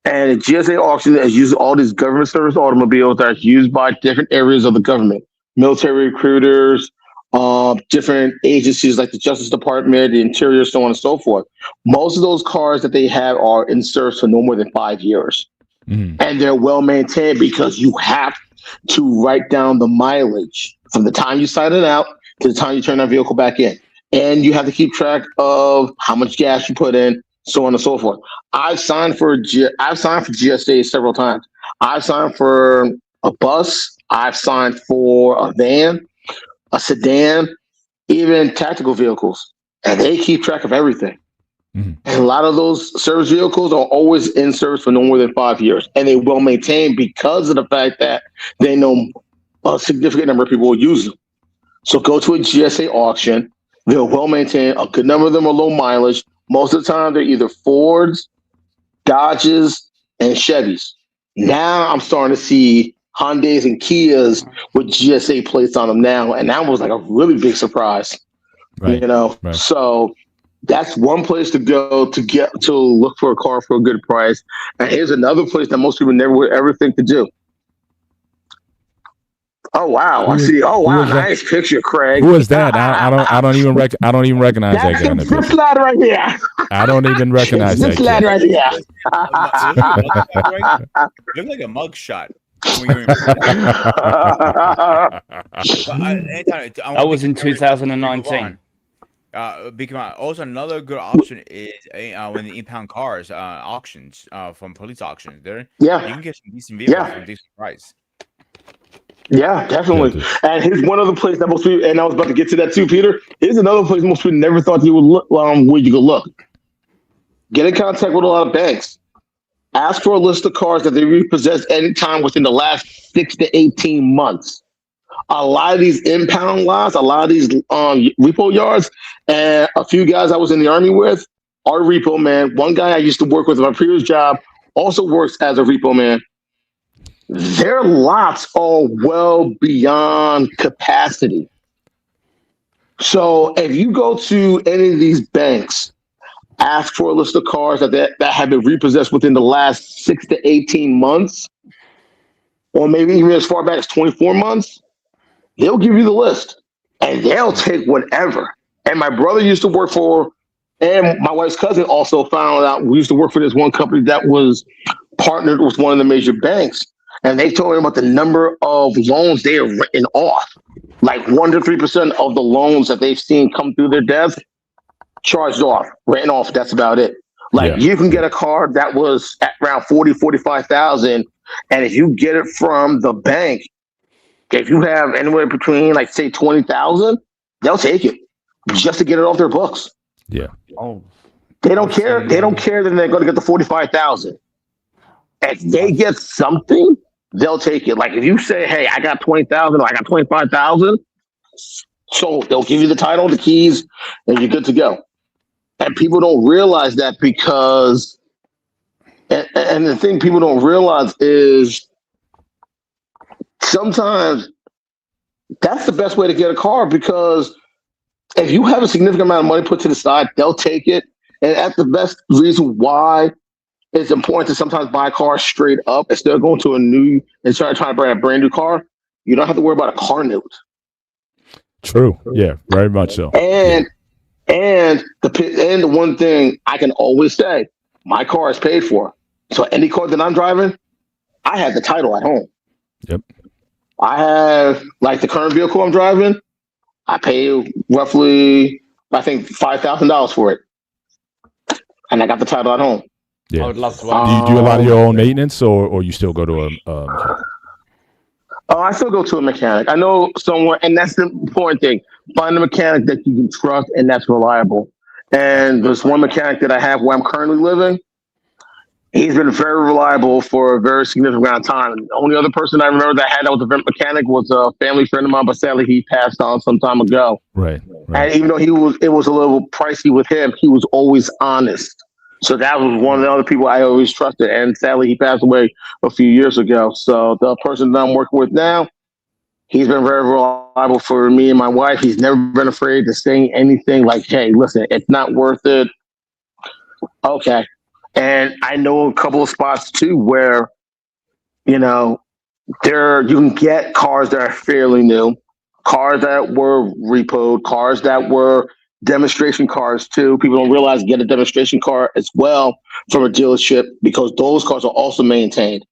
And a GSA auction is using all these government service automobiles that are used by different areas of the government, military recruiters, different agencies like the Justice Department, the Interior, so on and so forth. Most of those cars that they have are in service for no more than 5 years. And they're well maintained because you have to write down the mileage from the time you sign it out to the time you turn that vehicle back in. And you have to keep track of how much gas you put in, so on and so forth. I've signed for GSA several times. I've signed for a bus. I've signed for a van, a sedan, even tactical vehicles. And they keep track of everything. And a lot of those service vehicles are always in service for no more than 5 years. And they will maintain because of the fact that they know a significant number of people will use them. So go to a GSA auction. They're well maintained. A good number of them are low mileage. Most of the time, they're either Fords, Dodges, and Chevys. Now I'm starting to see Hyundais and Kias with GSA plates on them now. And that was like a really big surprise. Right. You know, so that's one place to go to look for a car for a good price. And here's another place that most people never would ever think to do. Oh wow! I see. Oh wow! Nice picture, Craig. Who is that? I don't even recognize that guy. That's this lad right here. I don't even recognize that. This lad right here. Look like a mug shot. I was in 2019. Because also another good option is when the impound cars auctions from police auctions. There, you can get some decent vehicles for a decent price. Yeah, definitely. And here's one other place that most people, and I was about to get to that too, Peter. Here's another place most people never thought you would look, where you could look. Get in contact with a lot of banks. Ask for a list of cars that they repossessed anytime within the last 6 to 18 months. A lot of these impound lots, a lot of these repo yards, and a few guys I was in the Army with are repo man. One guy I used to work with in my previous job also works as a repo man. Their lots are well beyond capacity. So if you go to any of these banks, ask for a list of cars that have been repossessed within the last 6 to 18 months, or maybe even as far back as 24 months, they'll give you the list and they'll take whatever. And my brother used to work for, and my wife's cousin also found out, we used to work for this one company that was partnered with one of the major banks. And they told me about the number of loans they have written off. Like 1 to 3% of the loans that they've seen come through their desk, charged off, written off. That's about it. Like you can get a car that was at around 40, 45,000. And if you get it from the bank, if you have anywhere between like say 20,000, they'll take it just to get it off their books. Yeah. Oh, they don't care. They don't care that they're going to get the 45,000. If they get something, they'll take it. Like if you say, "Hey, I got 20,000 or I got 25,000," so they'll give you the title, the keys, and you're good to go. And people don't realize that because, and the thing people don't realize is sometimes that's the best way to get a car, because if you have a significant amount of money put to the side, they'll take it. And that's the best reason why it's important to sometimes buy a car straight up instead of going to a new and trying to buy a brand new car. You don't have to worry about a car note. True. Yeah, very much so. And the one thing I can always say, my car is paid for. So any car that I'm driving, I have the title at home. Yep. I have, like the current vehicle I'm driving, I pay roughly, I think, $5,000 for it. And I got the title at home. Yeah. I would love to. Do you do a lot of your own maintenance, or you still go to a mechanic? Oh, I still go to a mechanic. I know someone, and that's the important thing. Find a mechanic that you can trust and that's reliable. And there's one mechanic that I have where I'm currently living. He's been very reliable for a very significant amount of time. And the only other person I remember that had that was a mechanic was a family friend of mine, but sadly he passed on some time ago. Right. And even though it was a little pricey with him, he was always honest. So that was one of the other people I always trusted. And sadly, he passed away a few years ago. So the person that I'm working with now, he's been very reliable for me and my wife. He's never been afraid to say anything like, "Hey, listen, it's not worth it." Okay. And I know a couple of spots too where you know there you can get cars that are fairly new, cars that were repoed, cars that were demonstration cars too. People don't realize get a demonstration car as well from a dealership because those cars are also maintained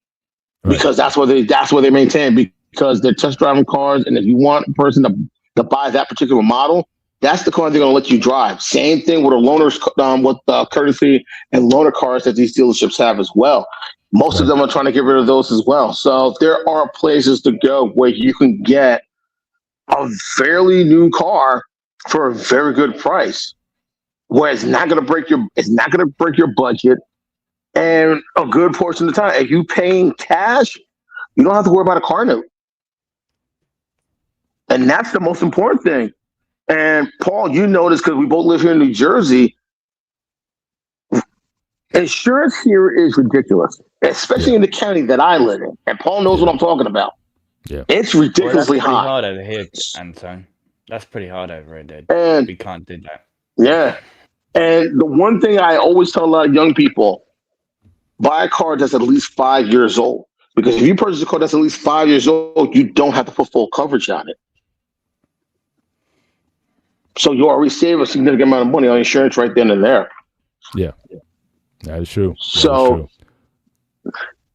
Right. because that's what they maintain because they're test driving cars and if you want a person to buy that particular model, that's the car they're going to let you drive. Same thing with a loaners with courtesy and loaner cars that these dealerships have as well. Most of them are trying to get rid of those as well. So there are places to go where you can get a fairly new car for a very good price, where it's not going to break your budget, and a good portion of the time, if you paying cash, you don't have to worry about a car note, and that's the most important thing. And Paul, you notice because we both live here in New Jersey, insurance here is ridiculous, especially in the county that I live in. And Paul knows what I'm talking about. Yeah, it's ridiculously Well, that's pretty high. hard over here, Anton. That's pretty hard over here, dude. And We can't do that. yeah, and the one thing I always tell a lot of young people: buy a car that's at least 5 years old. Because if you purchase a car that's at least 5 years old, you don't have to put full coverage on it. So you already save a significant amount of money on insurance right then and there. yeah, that is true. So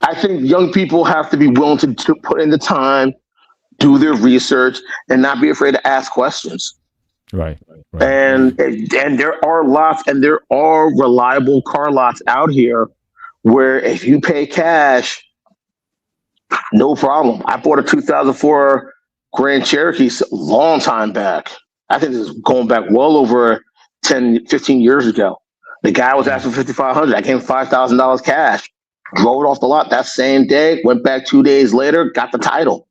I think young people have to be willing to put in the time, do their research, and not be afraid to ask questions. Right. And there are lots, and there are reliable car lots out here where if you pay cash, no problem. I bought a 2004 Grand Cherokee a long time back. I think this is going back well over 10, 15 years ago. The guy was asking for $5,500. I gave him $5,000 cash. Drove it off the lot that same day. Went back 2 days later. Got the title.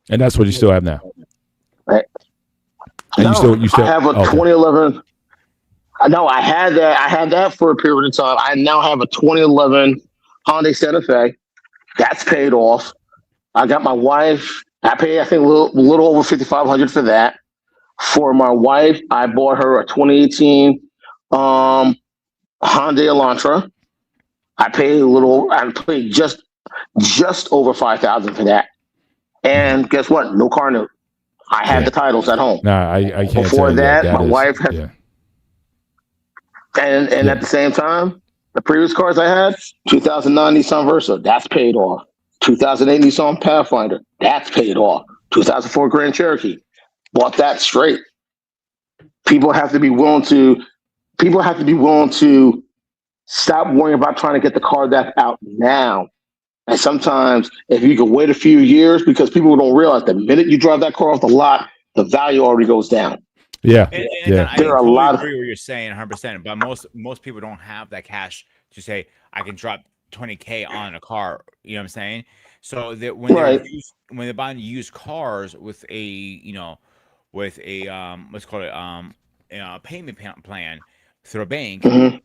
And that's what you still have now. Right. And No, you still I have a 2011. No, I had that. I had that for a period of time. I now have a 2011 Hyundai Santa Fe. That's paid off. I got my wife. I paid, I think, a little over $5,500 for that. For my wife, I bought her a 2018 Hyundai Elantra. I paid just over $5,000 for that. And guess what? No car note. I had the titles at home. Nah, I can't. Before that, my wife had, yeah. and at the same time, the previous cars I had, 2009 Nissan Versa, that's paid off. 2008 Nissan Pathfinder, that's paid off. 2004 Grand Cherokee, bought that straight. People have to be willing to stop worrying about trying to get the car that's out now. And sometimes if you can wait a few years, because people don't realize the minute you drive that car off the lot, the value already goes down. Yeah, And I there are a totally lot agree with what you're saying 100%, but most people don't have that cash to say I can drop $20K on a car, you know what I'm saying? So that when they're buying used cars with a let's call it a payment plan through a bank. Mm-hmm.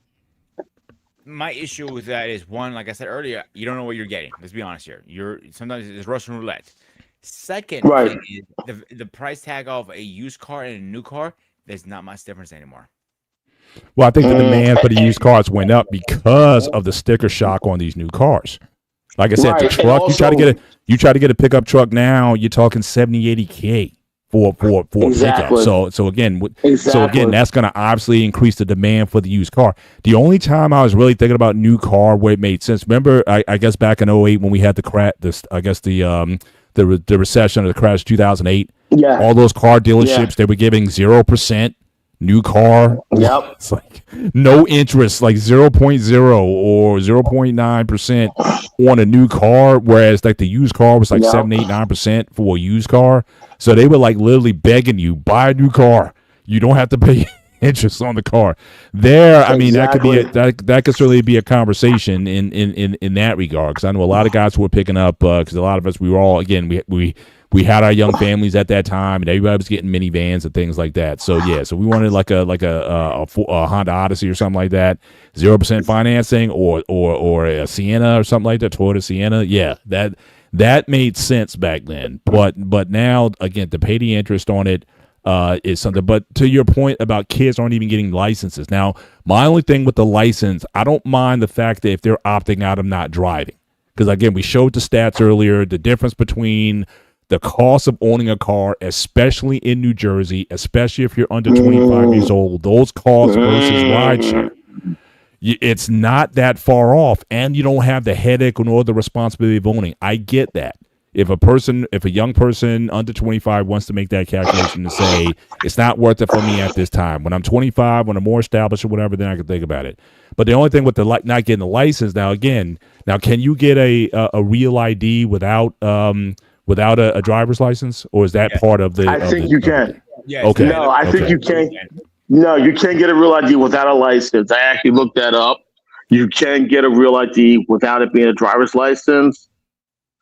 My issue with that is, one, like I said earlier, you don't know what you're getting. Let's be honest here. Sometimes it's Russian roulette. Second thing is the price tag of a used car and a new car, there's not much difference anymore. Well, I think the demand for the used cars went up because of the sticker shock on these new cars. Like I said, the truck, also, you try to get a pickup truck now, you're talking 70, 80K for a pickup. So again, that's going to obviously increase the demand for the used car. The only time I was really thinking about new car where it made sense, remember, I guess back in 2008 when we had the recession or the crash of 2008. Yeah. All those car dealerships, they were giving 0%, new car. Yep. It's like no interest, like 0.0 or 0.9% on a new car, whereas like the used car was like Yep. 7, 8, 9% for a used car. So they were like literally begging you, buy a new car. You don't have to pay interest on the car. There, I mean, that could be that could certainly be a conversation in that regard, because I know a lot of guys who were picking up, because a lot of us, we were all, again, we had our young families at that time, and everybody was getting minivans and things like that. So yeah, so we wanted like a Honda Odyssey or something like that, 0% financing, or a Sienna or something like that, Toyota Sienna. Yeah, that made sense back then. But now, again, to pay the interest on it is something. But to your point about kids aren't even getting licenses. Now, my only thing with the license, I don't mind the fact that if they're opting out of not driving, because again, we showed the stats earlier, the difference between the cost of owning a car, especially in New Jersey, especially if you're under 25 years old, those costs versus rideshare, it's not that far off, and you don't have the headache nor the responsibility of owning. I get that. If a young person under 25 wants to make that calculation to say, it's not worth it for me at this time. When I'm 25, when I'm more established or whatever, then I can think about it. But the only thing with the not getting the license, now can you get a real ID without a driver's license, or is that part of the? I think you can. Yeah. Okay. No, I think you can. No, you can't get a real ID without a license. I actually looked that up. You can get a real ID without it being a driver's license.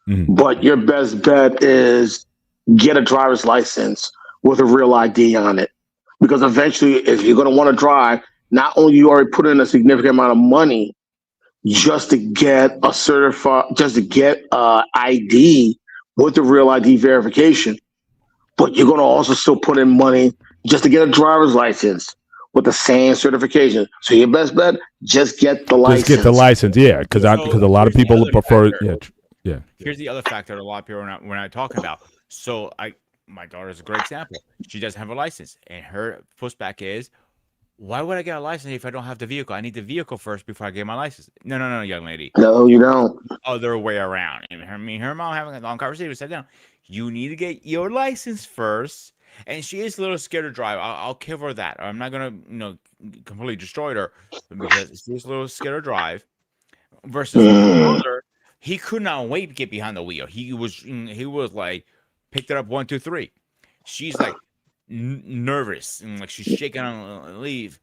But your best bet is get a driver's license with a real ID on it. Because eventually, if you're going to want to drive, not only you already put in a significant amount of money just to get ID with the real ID verification, but you're going to also still put in money just to get a driver's license with the same certification. So your best bet, just get the license. Just get the license, yeah, because a lot of people prefer, yeah. Here's the other factor that a lot of people we're not talking about. So my daughter is a great example. She doesn't have a license, and her pushback is, why would I get a license if I don't have the vehicle? I need the vehicle first before I get my license. No, young lady. No, you don't. Other way around. And her mom having a long conversation said, no, you need to get your license first. And she is a little scared to drive. I'll give her that. I'm not gonna, completely destroy her because she's a little scared to drive. Versus my brother, he could not wait to get behind the wheel. He was like, picked it up 1, 2, 3. She's like nervous and like she's shaking on leave.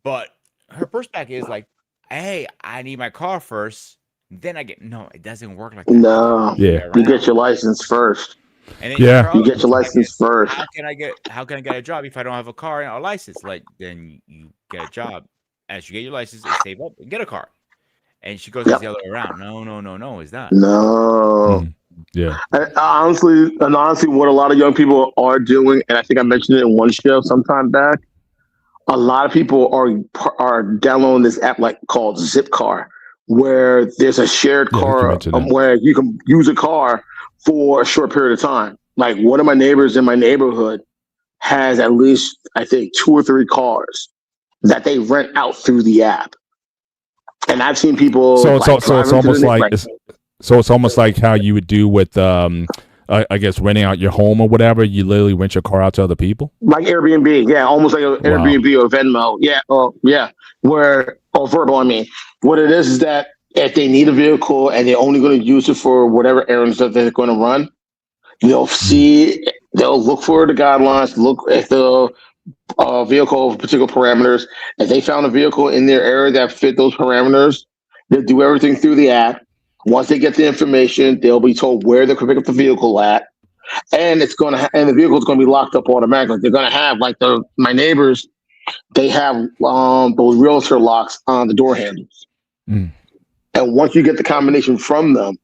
But her perspective is like, hey, I need my car first. Then I get it doesn't work like that. No, you get your license first. And then you get your license first. How can I get a job if I don't have a car and a license? Like, then you get a job as you get your license and save up and get a car. And she goes the other way around. No, is that? No. Yeah. And honestly, what a lot of young people are doing, and I think I mentioned it in one show sometime back, a lot of people are downloading this app called Zipcar, where there's a shared car where you can use a car for a short period of time. Like one of my neighbors in my neighborhood has at least, I think, 2 or 3 cars that they rent out through the app. And I've seen people. So it's almost like how you would do with, I guess, renting out your home or whatever. You literally rent your car out to other people, like Airbnb. Yeah, almost like an Airbnb or Venmo. Yeah, or Verbal. I mean, what it is that if they need a vehicle and they're only going to use it for whatever errands that they're going to run, they'll look for the guidelines, look at the vehicle particular parameters. If they found a vehicle in their area that fit those parameters, they'll do everything through the app. Once they get the information, they'll be told where they can pick up the vehicle at, and the vehicle is going to be locked up automatically. They're going to have my neighbors. They have those realtor locks on the door handles, and once you get the combination from them,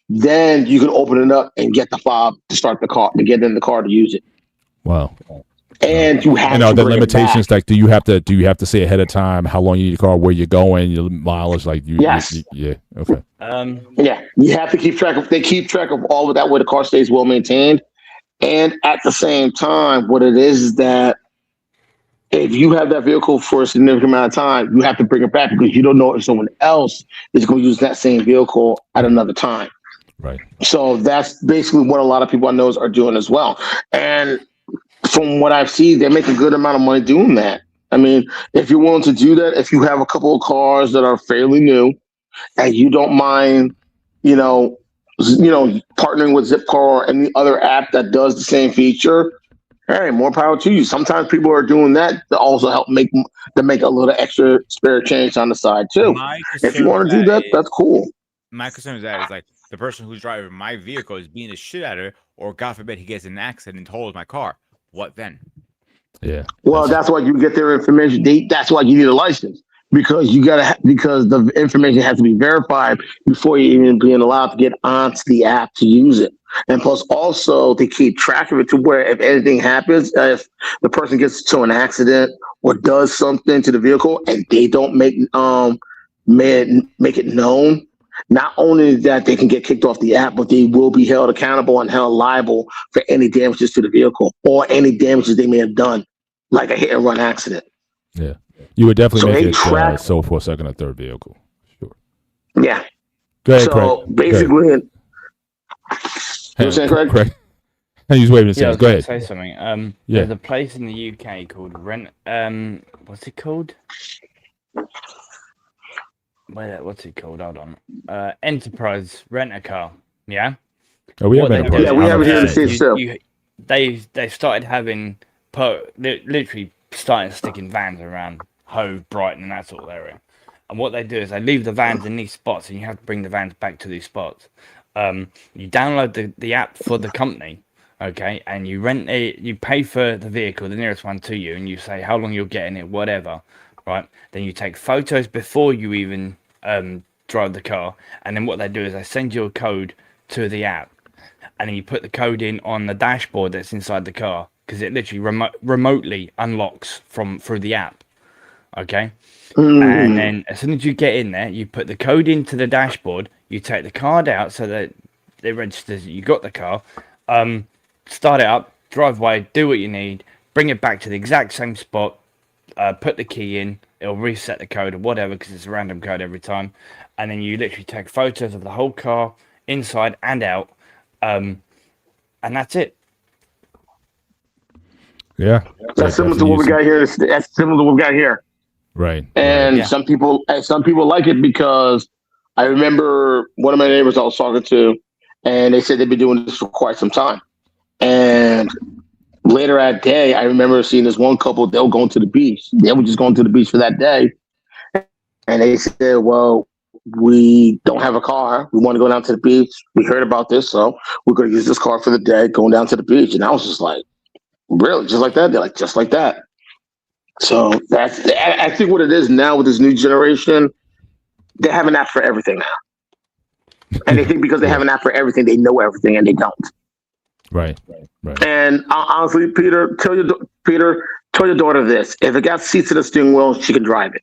then you can open it up and get the fob to start the car, to get in the car to use it. Wow. And you have the limitations, like do you have to say ahead of time how long you need your car, where you're going, your mileage, like you? Yes. Yeah. Okay. You have to keep track of. They keep track of all of that where the car stays well maintained, and at the same time, what it is that if you have that vehicle for a significant amount of time, you have to bring it back because you don't know if someone else is going to use that same vehicle at another time. Right. So that's basically what a lot of people I know are doing as well. And from what I've seen, they make a good amount of money doing that. I mean, if you're willing to do that, if you have a couple of cars that are fairly new and you don't mind, partnering with Zipcar or any other app that does the same feature, hey, more power to you. Sometimes people are doing that to also help make a little extra spare change on the side too. My If you concern want with to do that that, that's cool. my concern is that is like the person who's driving my vehicle is being the shit out of it, or God forbid he gets in an accident and tolls my car. What then? Yeah. Well, that's why you get their information. That's why you need a license because because the information has to be verified before you even being allowed to get onto the app to use it. And plus, also they keep track of it to where if anything happens, if the person gets to an accident or does something to the vehicle and they don't make it known, not only that they can get kicked off the app, but they will be held accountable and held liable for any damages to the vehicle or any damages they may have done, like a hit and run accident. Yeah. You would definitely So make they it track- so for a second or third vehicle. Sure. Yeah. Go ahead, So Craig. basically, Go you were saying, Craig? Hey, he's waving his Yeah, I hands. was Go going to ahead. say something. Yeah. There's a place in the UK called what's it called? What's it called? Hold on. Enterprise Rent-A-Car. Yeah. Oh, we have What been they a part. do Yeah, we I have know it here in the what you're States saying. too. they've started having literally starting sticking vans around Hove, Brighton, and that sort of area. And what they do is they leave the vans in these spots, and you have to bring the vans back to these spots. You download the app for the company, okay, and you rent it. You pay for the vehicle, the nearest one to you, and you say how long you're getting it, whatever, right? Then you take photos before you even drive the car, and then what they do is they send you a code to the app, and then you put the code in on the dashboard that's inside the car because it literally remotely unlocks through the app. Okay. And then as soon as you get in there, you put the code into the dashboard, you take the card out so that it registers that you got the car, start it up, drive away, do what you need, bring it back to the exact same spot, put the key in, it'll reset the code or whatever because it's a random code every time. And then you literally take photos of the whole car, inside and out, and that's it. Yeah. That's similar to what we got here. That's similar to what we got here. Right. And Yeah. some people like it because I remember one of my neighbors I was talking to, and they said they've been doing this for quite some time. And later that day, I remember seeing this one couple. They were going to the beach. They were just going to the beach for that day, and they said, "Well, we don't have a car. We want to go down to the beach. We heard about this, so we're going to use this car for the day, going down to the beach." And I was just like, "Really? Just like that?" They're like, "Just like that." So I think what it is now with this new generation, they have an app for everything now. And they think because they have an app for everything, they know everything, and they don't. Right. And honestly, Peter, tell your daughter this: if it got seats in the steering wheel, she can drive it.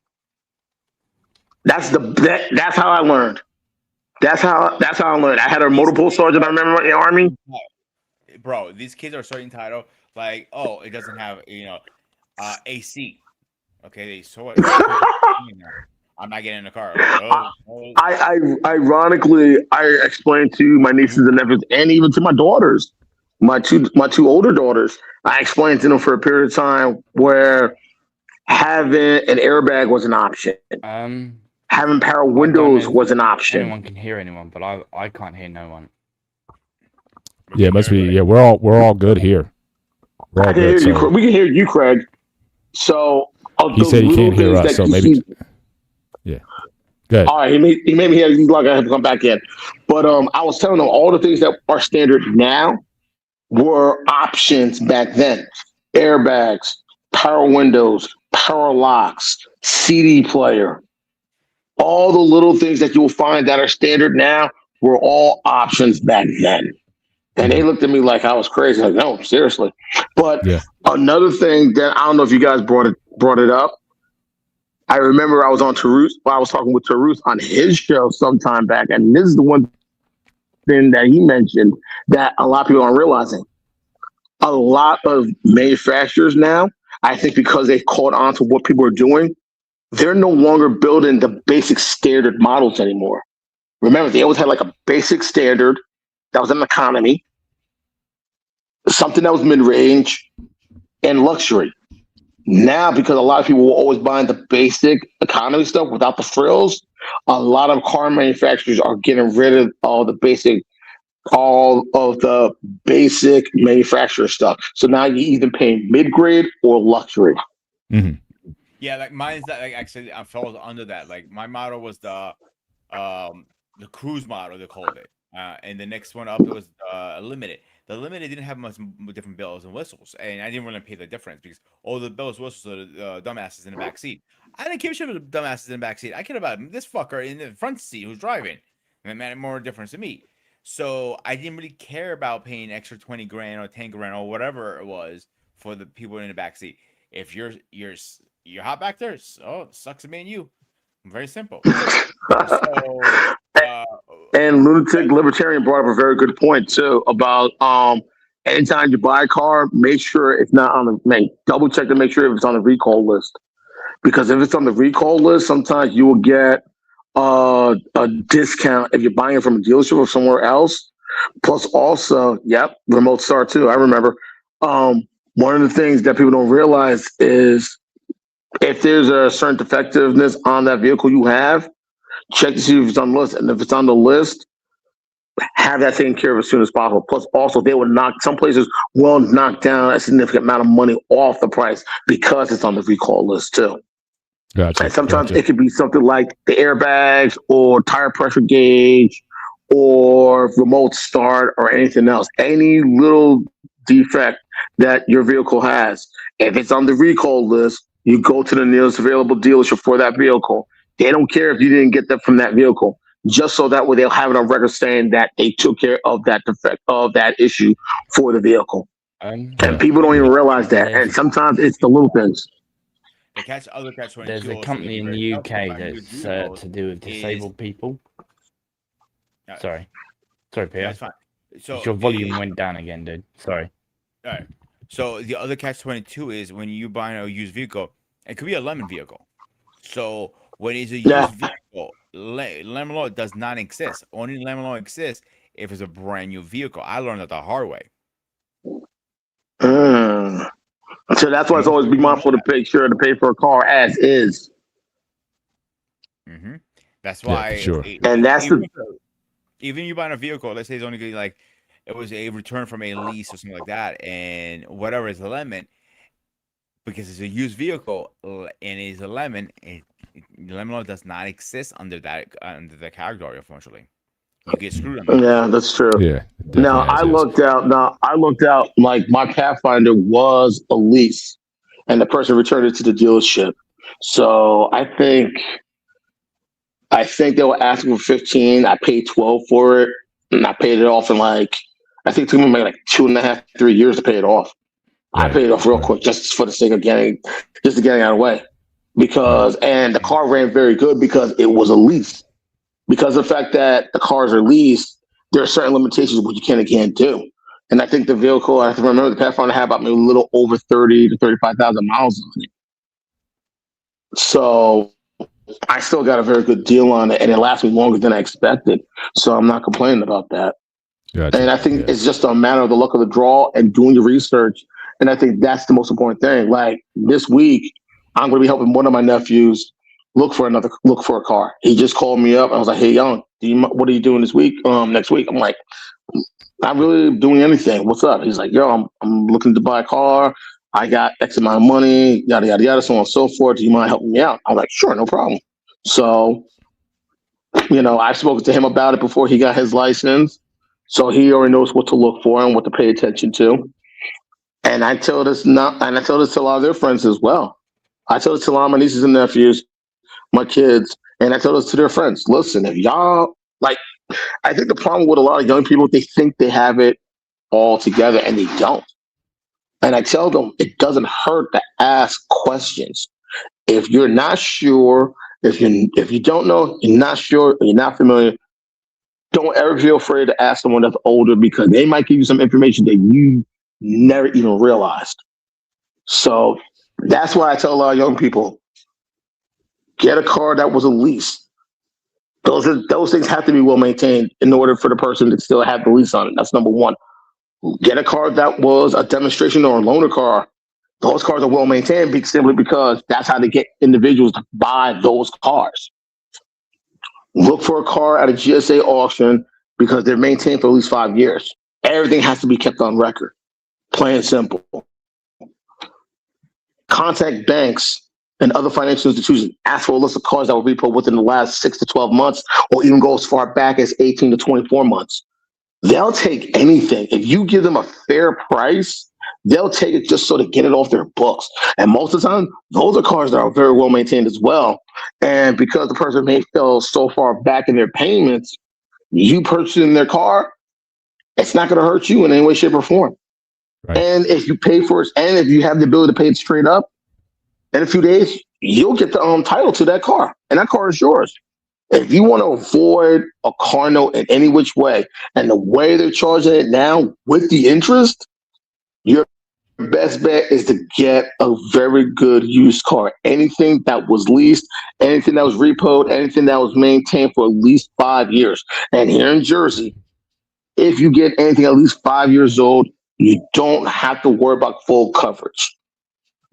That's how I learned. That's how I learned. I had a motor pool sergeant. I remember in the Army. Bro, these kids are so entitled. Like, oh, it doesn't have AC. Okay, they saw it. I'm not getting in the car. Like, I ironically explained to my nieces and nephews, and even to my daughters, my two older daughters. I explained to them for a period of time where having an airbag was an option. Having power windows was an option. Anyone can hear anyone, but I can't hear no one. Yeah, it must be. Yeah, we're all good here. We're all I can good. hear you. So We can hear you, Craig. So he said he can't hear us. So maybe. Yeah. Good. All right, he made me hear. He's like I have to come back in, but I was telling them all the things that are standard now were options back then: airbags, power windows, power locks, CD player. All the little things that you will find that are standard now were all options back then. And they looked at me like I was crazy. Like, no, seriously. But another thing that I don't know if you guys brought it up. I remember I was on Tarus. I was talking with Tarus on his show sometime back, and this is the one thing that he mentioned that a lot of people aren't realizing. A lot of manufacturers now, I think, because they've caught on to what people are doing, they're no longer building the basic standard models anymore. Remember, they always had like a basic standard that was an economy, something that was mid-range, and luxury. Now, because a lot of people were always buying the basic economy stuff without the frills, a lot of car manufacturers are getting rid of all of the basic manufacturer stuff. So now you either pay mid grade or luxury. Mhm. Yeah, like mine's that like actually I falls under that. Like my model was the cruise model they called it, and the next one up it was limited. The limited didn't have much different bells and whistles, and I didn't really pay the difference because all the bells and whistles are the dumbasses in the back seat. I didn't give a shit about the dumbasses in the back seat. I cared about this fucker in the front seat who's driving, and it made more difference to me. So I didn't really care about paying extra 20 grand or 10 grand or whatever it was for the people in the back seat. If you're hot back there, so sucks to me and you. Very simple. So uh, And Lunatic Libertarian brought up a very good point too about anytime you buy a car, make sure it's not on double check to make sure if it's on the recall list. Because if it's on the recall list, sometimes you will get a discount if you're buying it from a dealership or somewhere else. Plus, also, yep, remote start too. I remember. One of the things that people don't realize is if there's a certain defectiveness on that vehicle you have, check to see if it's on the list. And if it's on the list, have that taken care of as soon as possible. Plus, also, some places will knock down a significant amount of money off the price because it's on the recall list too. Gotcha. And sometimes it could be something like the airbags or tire pressure gauge or remote start or anything else. Any little defect that your vehicle has. If it's on the recall list, you go to the nearest available dealership for that vehicle. They don't care if you didn't get that from that vehicle, just so that way they'll have it on record saying that they took care of that defect, of that issue for the vehicle. And people don't even realize that. And sometimes it's the little things. There's a company in the UK that's to do with disabled people. Sorry, Pierre. That's fine. So your volume went down again, dude. Sorry. All right. So the other catch-22 is when you buy a used vehicle, it could be a lemon vehicle. So when it's a used vehicle, lemon law does not exist. Only lemon law exists if it's a brand new vehicle. I learned that the hard way. So that's why it's always be mindful to make sure to pay for a car as is. Mm-hmm. That's why. Yeah, sure. And that's even you buying a vehicle, let's say it's only gonna be like it was a return from a lease or something like that, and whatever is the lemon, because it's a used vehicle and it's a lemon, lemon law does not exist under the category, unfortunately. You get screwed on that. Yeah, that's true. Yeah. Now I looked out like my Pathfinder was a lease and the person returned it to the dealership. So I think they were asking for 15. I paid 12 for it, and I paid it off in I think it took me like 2.5, 3 years to pay it off. Right. I paid it off real quick just for the sake of getting out of the way. And the car ran very good because it was a lease. Because of the fact that the cars are leased, there are certain limitations of what you can and can't do. And I think the vehicle, I have to remember the Pathfinder had about maybe a little over 30 to 35,000 miles on it. So I still got a very good deal on it, and it lasted me longer than I expected. So I'm not complaining about that. Gotcha. And I think it's just a matter of the luck of the draw and doing your research. And I think that's the most important thing. Like this week, I'm going to be helping one of my nephews look for a car. He just called me up. I was like, "Hey, young, what are you doing this week? Next week?" I'm like, "Not really doing anything. What's up?" He's like, "Yo, I'm looking to buy a car. I got X amount of money, yada yada yada, so on and so forth. Do you mind helping me out?" I'm like, "Sure, no problem." So, I've spoken to him about it before he got his license, so he already knows what to look for and what to pay attention to. And I tell this to a lot of their friends as well. I tell this to a lot of my nieces and nephews, my kids, and I tell this to their friends. Listen, if y'all I think the problem with a lot of young people, they think they have it all together and they don't. And I tell them it doesn't hurt to ask questions. If you're not sure, if you don't know, you're not sure, you're not familiar, don't ever feel afraid to ask someone that's older because they might give you some information that you never even realized. So that's why I tell a lot of young people, get a car that was a lease. Those things have to be well maintained in order for the person to still have the lease on it. That's number one. Get a car that was a demonstration or a loaner car Those cars are well maintained simply because that's how they get individuals to buy those cars. Look for a car at a GSA auction because they're maintained for at least 5 years. Everything has to be kept on record. Plain and simple. Contact banks and other financial institutions. Ask for a list of cars that were repoed within the last 6 to 12 months, or even go as far back as 18 to 24 months. They'll take anything. If you give them a fair price, they'll take it just so to get it off their books. And most of the time, those are cars that are very well maintained as well. And because the person may feel so far back in their payments, you purchasing their car, it's not going to hurt you in any way, shape, or form. Right. And if you pay for it, and if you have the ability to pay it straight up, in a few days, you'll get the title to that car, and that car is yours. If you want to avoid a car note in any which way, and the way they're charging it now with the interest, your best bet is to get a very good used car. Anything that was leased, anything that was repoed, anything that was maintained for at least 5 years. And here in Jersey, if you get anything at least 5 years old, you don't have to worry about full coverage.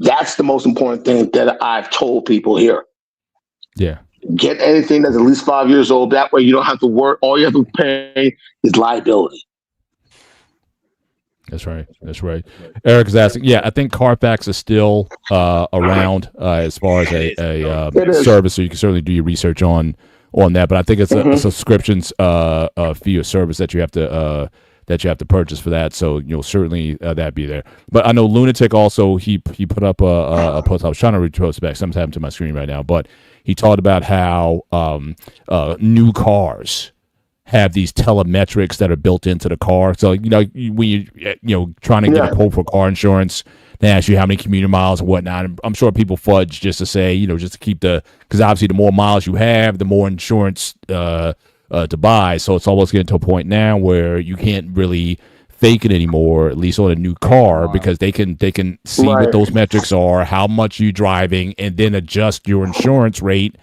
That's the most important thing that I've told people here. Yeah. Get anything that's at least 5 years old. That way you don't have to work. All you have to pay is liability. That's right. That's right. Eric is asking, yeah, I think Carfax is still around as far as a service, so you can certainly do your research on that. But I think it's a subscriptions fee or service that you have to purchase for that. So you'll certainly that be there. But I know Lunatic also he put up a post. I was trying to repost it back. Something's happened to my screen right now. But he talked about how new cars have these telemetrics that are built into the car. So when you trying to get a quote for car insurance, they ask you how many commuter miles and whatnot. And I'm sure people fudge just to say just to keep because obviously the more miles you have, the more insurance to buy. So it's almost getting to a point now where you can't really fake it anymore, at least on a new car, because they can see what those metrics are, how much you're driving, and then adjust your insurance rate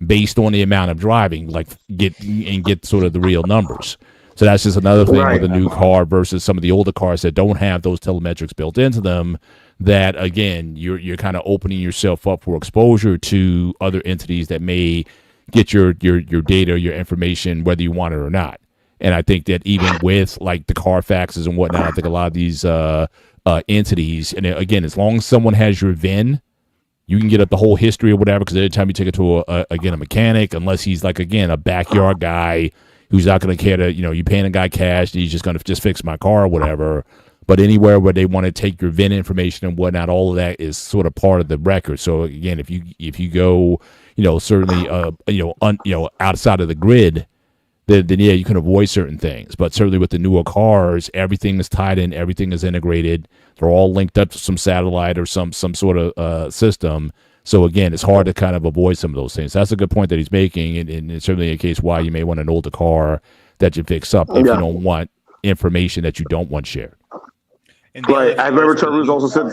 based on the amount of driving, get sort of the real numbers. So that's just another thing with a new car versus some of the older cars that don't have those telemetrics built into them. That again, you're kind of opening yourself up for exposure to other entities that may get your data, your information, whether you want it or not. And I think that even with like the Carfaxes and whatnot, I think a lot of these entities, and again, as long as someone has your VIN, you can get up the whole history or whatever, because every time you take it to a mechanic, unless he's like, again, a backyard guy who's not going to care to, you paying a guy cash and he's just going to just fix my car or whatever. But anywhere where they want to take your VIN information and whatnot, all of that is sort of part of the record. So again, if you go, certainly, outside of the grid, then yeah, you can avoid certain things. But certainly with the newer cars, everything is tied in, everything is integrated. They're all linked up to some satellite or some sort of system. So again, it's hard to kind of avoid some of those things. That's a good point that he's making, and it's certainly a case why you may want an older car that you fix up if you don't want information that you don't want shared. Right. I remember Trevor's also said.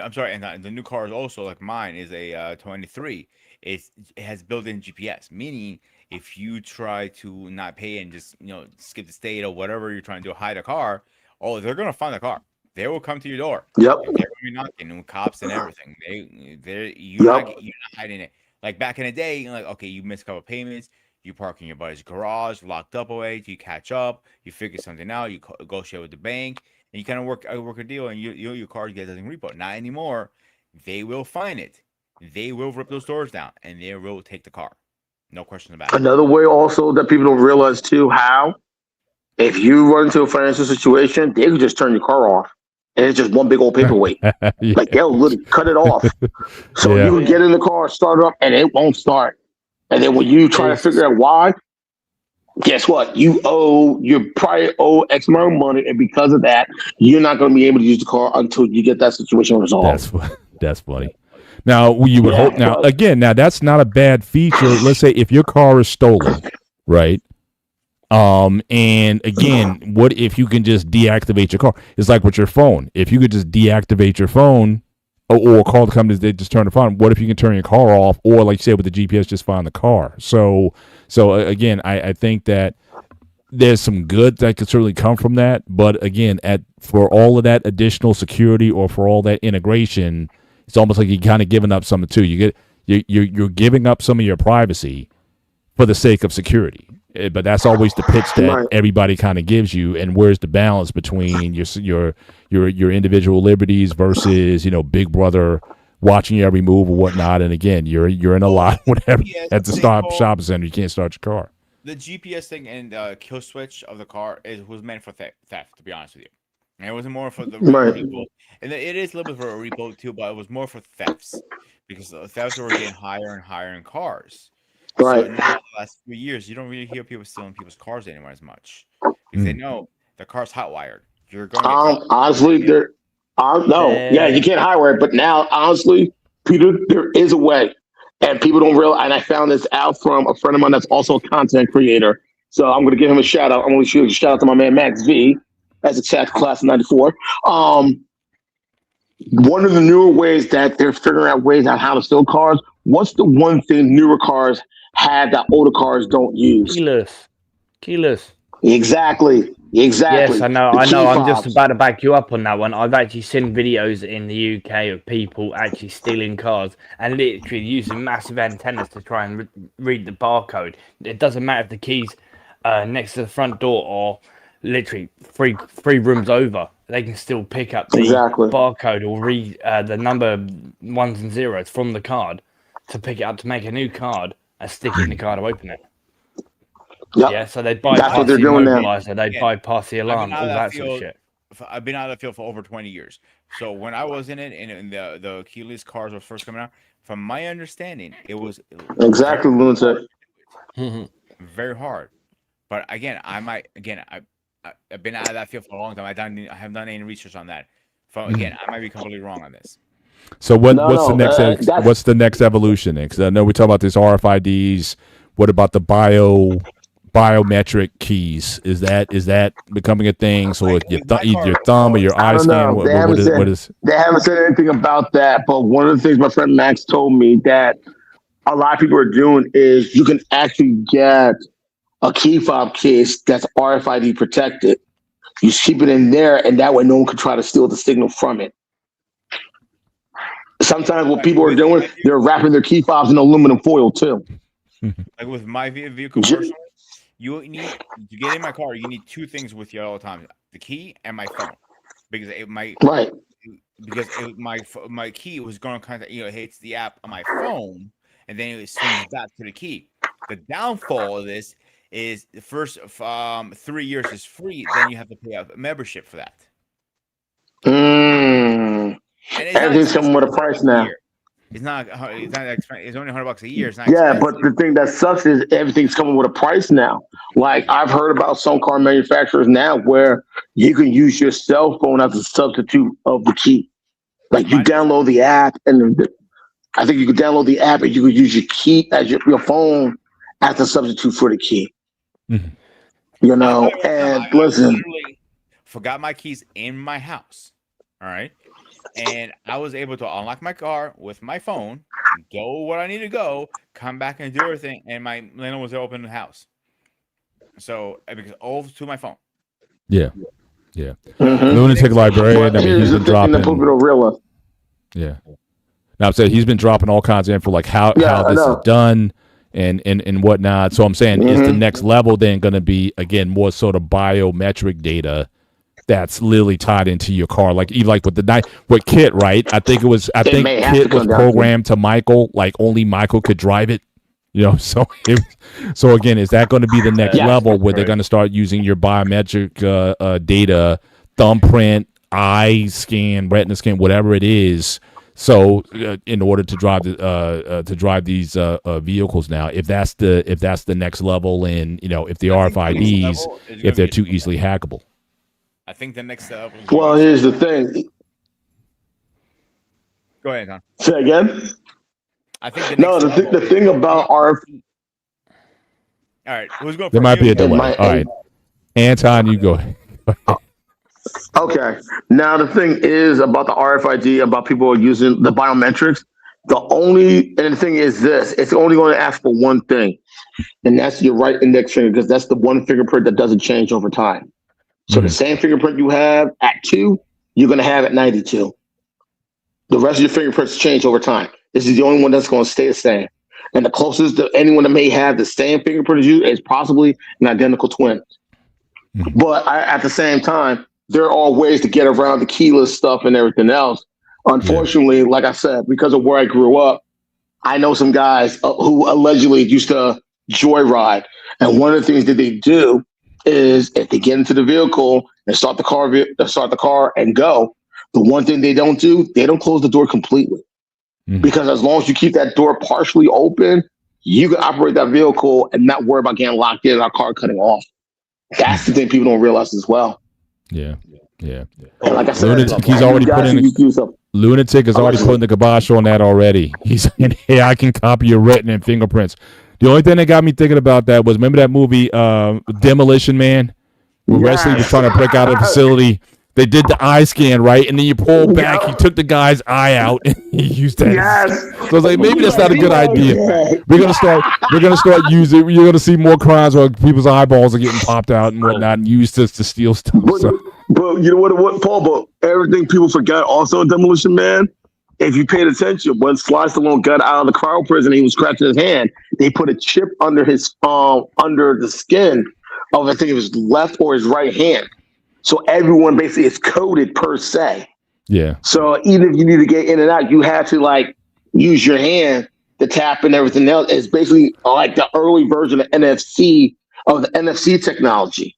I'm sorry, and the new cars also, like mine, is a 23. It has built-in GPS, meaning if you try to not pay and just skip the state or whatever you're trying to do, hide a car, they're gonna find the car. They will come to your door. Yep. They're gonna be knocking with cops and everything. You're not hiding it. Like back in the day, okay, you missed a couple payments. You park in your buddy's garage, locked up away. You catch up. You figure something out. You negotiate with the bank, and you kind of work a deal, and your car gets nothing repo. Not anymore. They will find it. They will rip those doors down, and they will take the car. No question about it. Another way also that people don't realize too, how if you run into a financial situation, they can just turn your car off. And it's just one big old paperweight. Like they'll literally cut it off. So you can get in the car, start it up, and it won't start. And then when you try to figure out why, guess what? You probably owe X amount of money, and because of that, you're not going to be able to use the car until you get that situation resolved. That's funny. Now, you would hope. Now, again, that's not a bad feature. Let's say if your car is stolen, right? And again, what if you can just deactivate your car? It's like with your phone. If you could just deactivate your phone or call the companies, they just turn the phone. What if you can turn your car off, or like you said with the GPS, just find the car? So again, I think that there's some good that could certainly come from that, but again, for all of that additional security or for all that integration, it's almost like you're kind of giving up something too. You're giving up some of your privacy for the sake of security. But that's always the pitch that everybody kind of gives you. And where's the balance between your individual liberties versus Big Brother watching your every move or whatnot? And again, you're in a lot whatever at the shopping center. You can't start your car. The GPS thing and kill switch of the car was meant for theft, to be honest with you. And it wasn't more for the repo. And it is a little bit for a repo too, but it was more for thefts because the thefts were getting higher and higher in cars. Right. So in the last few years, you don't really hear people stealing people's cars anymore as much because they know the car's hot wired. You're going to honestly, you can't hotwire it, but now honestly, Peter, there is a way. And people don't realize, and I found this out from a friend of mine that's also a content creator. So I'm going to give him a shout out. I'm going to shoot a shout out to my man Max V, as a chat class of '94. One of the newer ways that they're figuring out ways on how to steal cars. What's the one thing newer cars have that older cars don't use? Keyless. Exactly. Yes, I know. I'm just about to back you up on that one. I've actually seen videos in the UK of people actually stealing cars and literally using massive antennas to try and read the barcode. It doesn't matter if the key's next to the front door or literally three rooms over. They can still pick up the barcode or read the number ones and zeros from the card to pick it up to make a new card and stick it in the car to open it. Yep. Yeah, so they bypass the immobilizer, they bypass the alarm, all that sort of shit. I've been out of the field for over 20 years. So when I was in it and the keyless cars were first coming out, from my understanding, it was exactly lunatic. Very hard. But again, I've been out of that field for a long time. I haven't done any research on that. Again, I might be completely wrong on this. So what's the next evolution? Because I know we talk about these RFIDs. What about the biometric keys? Is that becoming a thing? So either your thumb or your eye scan. What is? They haven't said anything about that. But one of the things my friend Max told me that a lot of people are doing is you can actually get a key fob case that's RFID protected. You keep it in there, and that way no one can try to steal the signal from it. Sometimes what people are doing, they're wrapping their key fobs in aluminum foil too. Like with my vehicle, personally, you get in my car. You need two things with you all the time: the key and my phone, because my key was going to kind of it hits the app on my phone, and then it swings back to the key. The downfall of this is the first 3 years is free, then you have to pay a membership for that. Everything's coming with a price now. It's not expensive. It's only $100 a year. It's not expensive. But the thing that sucks is everything's coming with a price now. Like I've heard about some car manufacturers now where you can use your cell phone as a substitute of the key. Like you download the app, and I think you could download the app and you could use your key as your phone as a substitute for the key. Mm-hmm. And listen, literally forgot my keys in my house. All right. And I was able to unlock my car with my phone, go where I need to go, come back and do everything, and my landlord was open the house. So because all to my phone. Yeah. Lunatic librarian. I mean, he's been dropping. Yeah. Now I'm saying he's been dropping all kinds of info, like how this is done and whatnot. So I'm saying, is the next level then going to be again more sort of biometric data that's literally tied into your car, like even like with Kit, right? I think Kit was programmed to Michael, like only Michael could drive it, So again, is that going to be the next level where they're going to start using your biometric data, thumbprint, eye scan, retina scan, whatever it is? So in order to drive these vehicles now, if that's the next level, and if the RFIDs, if they're too easily hackable. I think the next step. Well, here's the thing. Go ahead, Tom. Say again. I think the thing about RF. All right, who's going? There might be a delay. All right, Anton, you go. Okay. Now the thing is about the RFID, about people using the biometrics. The thing is this: it's only going to ask for one thing. and that's your right index finger because that's the one fingerprint that doesn't change over time. So the same fingerprint you have at 2, you're going to have at 92. The rest of your fingerprints change over time. This is the only one that's going to stay the same. And the closest to anyone that may have the same fingerprint as you is possibly an identical twin. But at the same time, there are ways to get around the keyless stuff and everything else. Unfortunately, like I said, because of where I grew up, I know some guys who allegedly used to joyride. And one of the things that they do is if they get into the vehicle and start the car and go, the one thing they don't do, they don't close the door completely. Because as long as you keep that door partially open, you can operate that vehicle and not worry about getting locked in and our car cutting off. That's the thing people don't realize as well. Yeah. And like I said, Lunatic, he's already putting Lunatic is already putting the kibosh on that already. He's saying, "Hey, I can copy your retina and fingerprints." The only thing that got me thinking about that was remember that movie Demolition Man, where Wesley was trying to break out of the facility. They did the eye scan, right? And then you pull back, he took the guy's eye out and he used that. So I was like, maybe that's not a good idea. We're gonna start using, you're gonna see more crimes where people's eyeballs are getting popped out and whatnot and used to steal stuff. But you know what, Paul, but everything people forget also in Demolition Man, if you paid attention, when Sly Stallone got out of the cryo prison, he was scratching his hand, they put a chip under his under the skin of I think it was left or his right hand. So everyone basically is coded per se. Yeah. So even if you need to get in and out, you have to like use your hand to tap and everything else. It's basically like the early version of the NFC technology.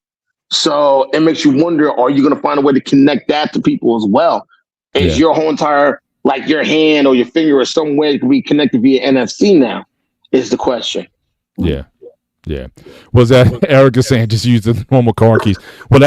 So it makes you wonder, are you going to find a way to connect that to people as well? Is your whole entire, like your hand or your finger or some way to be connected via NFC now is the question. Yeah. Yeah. Was that Eric is saying just use the normal car keys? Well,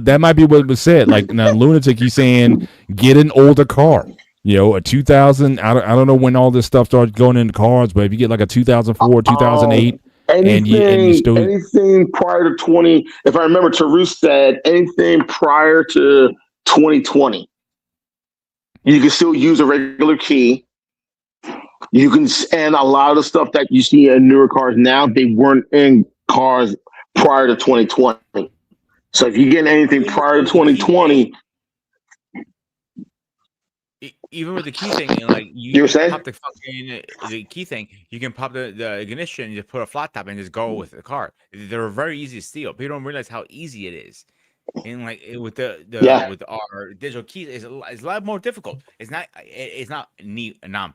that might be what was said. Like now, Lunatic, he's saying get an older car. You know, a 2000. I don't know when all this stuff started going into cars, but if you get like a 2004, 2008, anything prior to 20. If I remember, Tarus said anything prior to 2020, you can still use a regular key. You can, and a lot of the stuff that you see in newer cars now, they weren't in cars prior to 2020. So if you get anything prior to 2020, even with the key thing, like you were saying? pop the key thing, you can pop the ignition, you just put a flat top and just go with the car. They're very easy to steal. People don't realize how easy it is. And like with with our digital keys, it's a lot more difficult. It's not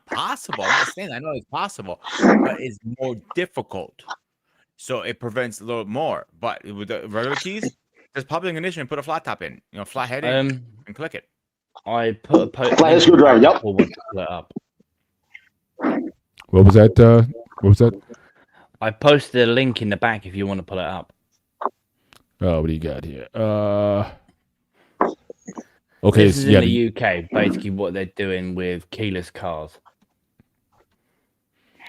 possible. I'm not saying that. I know it's possible, but it's more difficult. So it prevents a little more. But with the regular keys, just pop the ignition and put a flat top in, flat head in, and click it. I put a flat screwdriver. Yep. Up. What was that? I posted a link in the back if you want to pull it up. Oh, what do you got here? Okay, this is in the UK. Basically, what they're doing with keyless cars.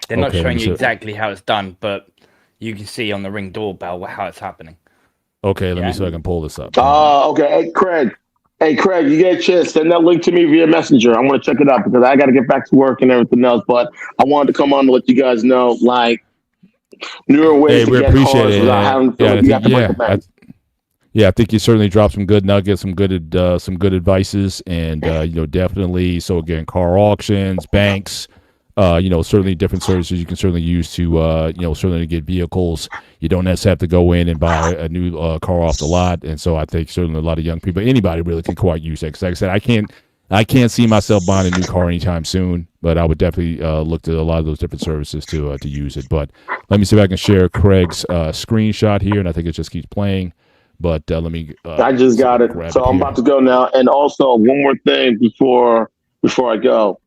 They're not showing you exactly how it's done, but you can see on the Ring doorbell how it's happening. Okay, let me see if I can pull this up. Okay. Hey, Craig, you get a chance, send that link to me via Messenger. I want to check it out because I got to get back to work and everything else. But I wanted to come on to let you guys know, like, newer ways to get cars without having to feel like you have to break the bank. Yeah, I think you certainly dropped some good nuggets, some good advices, and definitely. So again, car auctions, banks, certainly different services you can certainly use to certainly get vehicles. You don't necessarily have to go in and buy a new car off the lot, and so I think certainly a lot of young people, anybody really can quite use that. Because like I said, I can't see myself buying a new car anytime soon, but I would definitely look to a lot of those different services to use it. But let me see if I can share Craig's screenshot here, and I think it just keeps playing. But let me. I just got it, so I'm about to go now. And also, one more thing before I go.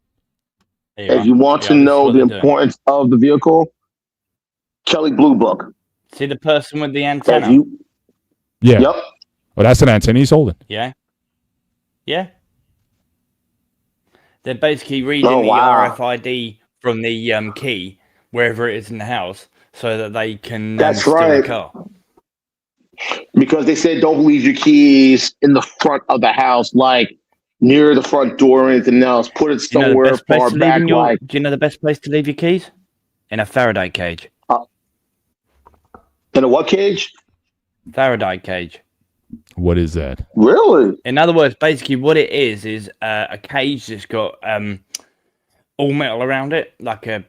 If you want to know the importance of the vehicle, Kelly Blue Book. See the person with the antenna? Yeah. Yep. Oh, that's an antenna he's holding. Yeah. Yeah. They're basically reading the RFID from the key, wherever it is in the house, so that they can steal the car. Because they said don't leave your keys in the front of the house, like near the front door or anything else. Put it somewhere far back. Do you know the best place to leave your keys? In a Faraday cage. In a what cage? Faraday cage. What is that? Really? In other words, basically what it is a cage that's got all metal around it, like a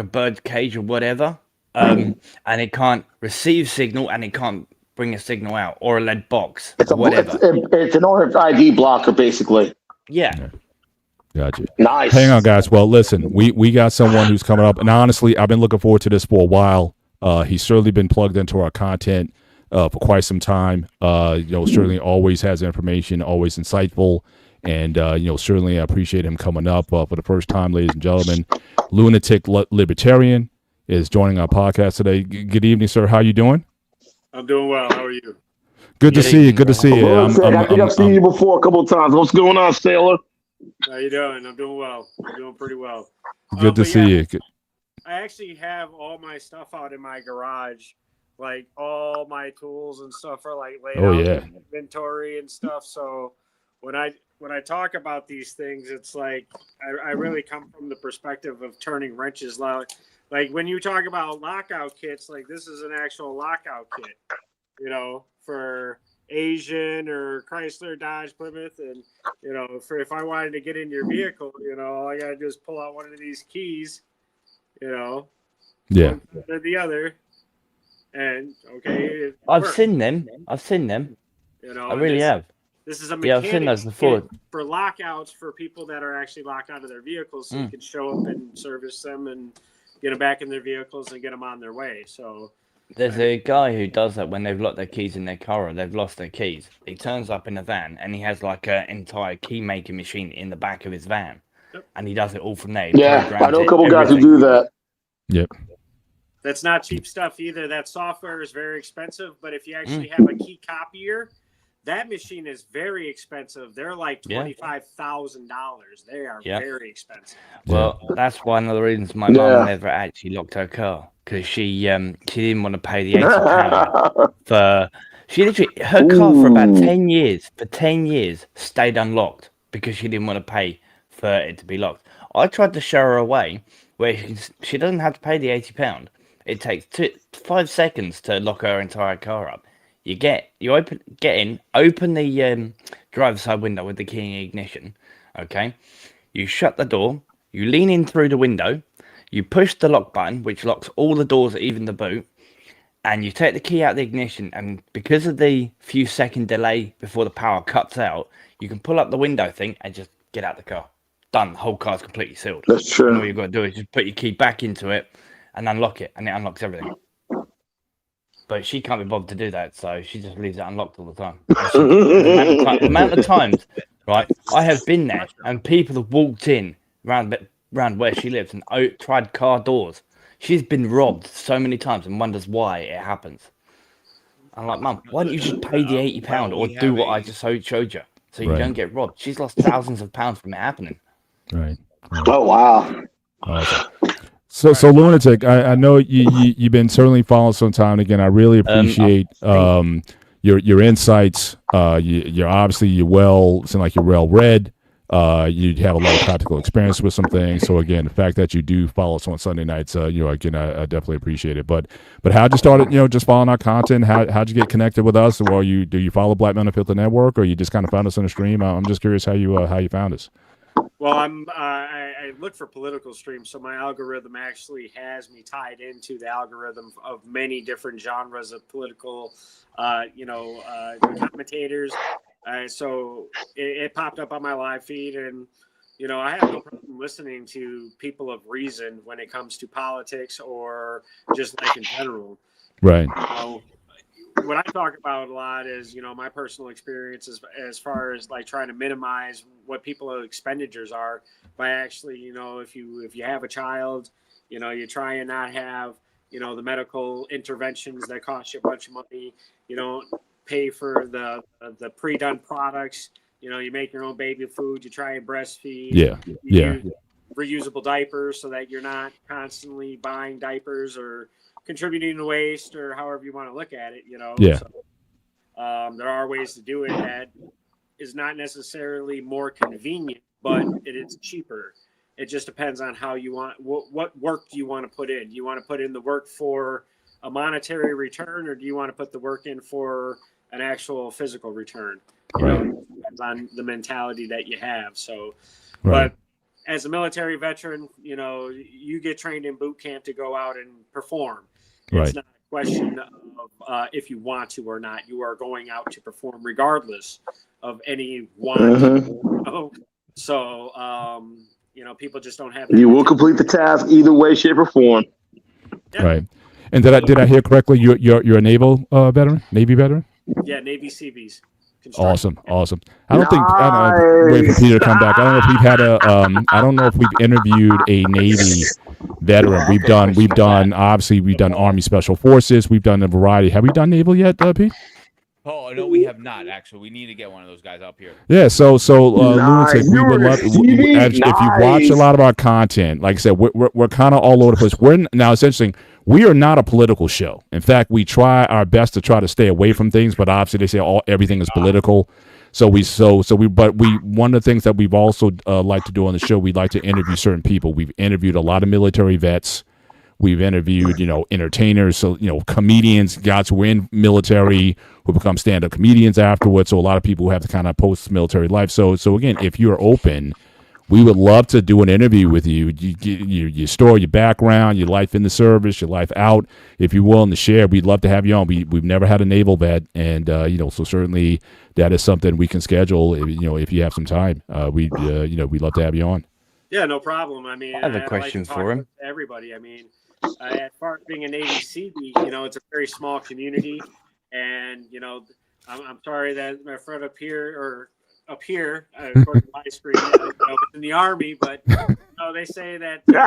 bird's cage or whatever. And it can't receive signal and it can't bring a signal out, or a lead box, It's whatever. it's an RFID blocker, basically. Yeah. Gotcha. Nice. Hang on, guys. Well, listen, we got someone who's coming up, and honestly, I've been looking forward to this for a while. He's certainly been plugged into our content for quite some time. Certainly always has information, always insightful, and certainly I appreciate him coming up for the first time, ladies and gentlemen. Lunatic Libertarian is joining our podcast today. Good evening, sir. How you doing? I'm doing well. How are you? Good to see you. Good to see you. I think I've seen you before a couple of times. What's going on, Sailor? How you doing? I'm doing well. I'm doing pretty well. Good to see you. I actually have all my stuff out in my garage. Like all my tools and stuff are like laid out in inventory and stuff. So when I talk about these things, it's like I really come from the perspective of turning wrenches. Like when you talk about lockout kits, like this is an actual lockout kit, for Asian or Chrysler, Dodge, Plymouth, and if I wanted to get in your vehicle, all I gotta do is pull out one of these keys, yeah, one or the other, and okay. I've seen them. I really have. This is a I've seen those before. For lockouts for people that are actually locked out of their vehicles, so you can show up and service them and get them back in their vehicles and get them on their way. So there's a guy who does that when they've locked their keys in their car or they've lost their keys. He turns up in a van and he has like an entire key making machine in the back of his van, and he does it all from there. Yeah, I know a couple guys who do that. Yep. That's not cheap stuff either. That software is very expensive, but if you actually have a key copier, that machine is very expensive. They're like $25,000. They are very expensive. Well, that's one of the reasons my mum never actually locked her car, because she didn't want to pay the £80 for. She literally her car for about 10 years. For 10 years, stayed unlocked because she didn't want to pay for it to be locked. I tried to show her a way where she doesn't have to pay the £80. It takes 5 seconds to lock her entire car up. You open the driver's side window with the key in ignition. Okay, you shut the door. You lean in through the window. You push the lock button, which locks all the doors, even the boot. And you take the key out of the ignition. And because of the few second delay before the power cuts out, you can pull up the window thing and just get out the car. Done. The whole car's completely sealed. That's true. And all you've got to do is just put your key back into it and unlock it, and it unlocks everything. But she can't be bothered to do that, so she just leaves it unlocked all the time. The amount of times, right, I have been there, and people have walked in around where she lives and tried car doors. She's been robbed so many times and wonders why it happens. I'm like, Mum, why don't you just pay the £80 or do what I just showed you, so you don't get robbed? She's lost thousands of pounds from it happening. Right. Oh, wow. Awesome. So Lunatic, I know you've been certainly following some time. Again, I really appreciate your insights. You're obviously seem like you're well read. You have a lot of practical experience with some things. So again, the fact that you do follow us on Sunday nights, I definitely appreciate it. But how'd you start? Just following our content. How'd you get connected with us? Or do you follow Black Men Unfiltered Network, or you just kind of found us on the stream? I'm just curious how you found us. Well, I look for political streams, so my algorithm actually has me tied into the algorithm of many different genres of political, commentators. So it popped up on my live feed, and I have no problem listening to people of reason when it comes to politics or just life in general. Right. What I talk about a lot is, my personal experience as far as like trying to minimize what people's expenditures are by actually, if you have a child, you try and not have, the medical interventions that cost you a bunch of money. You don't pay for the pre-done products. You make your own baby food. You try and breastfeed. Yeah. Use reusable diapers so that you're not constantly buying diapers or contributing to waste, or however you want to look at it, Yeah. So, there are ways to do it that is not necessarily more convenient, but it is cheaper. It just depends on how you want, what work do you want to put in? Do you want to put in the work for a monetary return, or do you want to put the work in for an actual physical return? You know, it depends on the mentality that you have. So, but as a military veteran, you know, you get trained in boot camp to go out and perform. It's not a question of if you want to or not. You are going out to perform regardless of any want. So, you know, people just don't have that. You will complete the task either way, shape, or form. Yeah. Right. And did I hear correctly? You're a naval veteran, Navy veteran? Yeah, Navy Seabees. Awesome. I don't think. Wait for Peter to come back. I don't know if we've had I don't know if we've interviewed a Navy veteran. We've done. Obviously, we've done Army Special Forces. We've done a variety. Have we done naval yet, Pete? Oh no, we have not actually. We need to get one of those guys up here. Yeah, so Lunatic, we would love if you watch a lot of our content. Like I said, we're kind of all over the place. Now it's interesting. We are not a political show. In fact, we try our best to try to stay away from things, but obviously they say everything is political. But one of the things that we've also liked to do on the show, we like to interview certain people. We've interviewed a lot of military vets. We've interviewed, entertainers, so, comedians, guys who were in military who become stand-up comedians afterwards. So a lot of people who have the kind of post-military life. So again, if you're open, we would love to do an interview with you. You store your background, your life in the service, your life out. If you're willing to share, we'd love to have you on. We've never had a naval vet, and so certainly that is something we can schedule. If you have some time, we'd love to have you on. Yeah, no problem. I mean, I have a question for him. Everybody, I mean, as far as being a Navy Seabee, it's a very small community, and I'm sorry that my friend up here, according to my screen, in the Army, but they say that the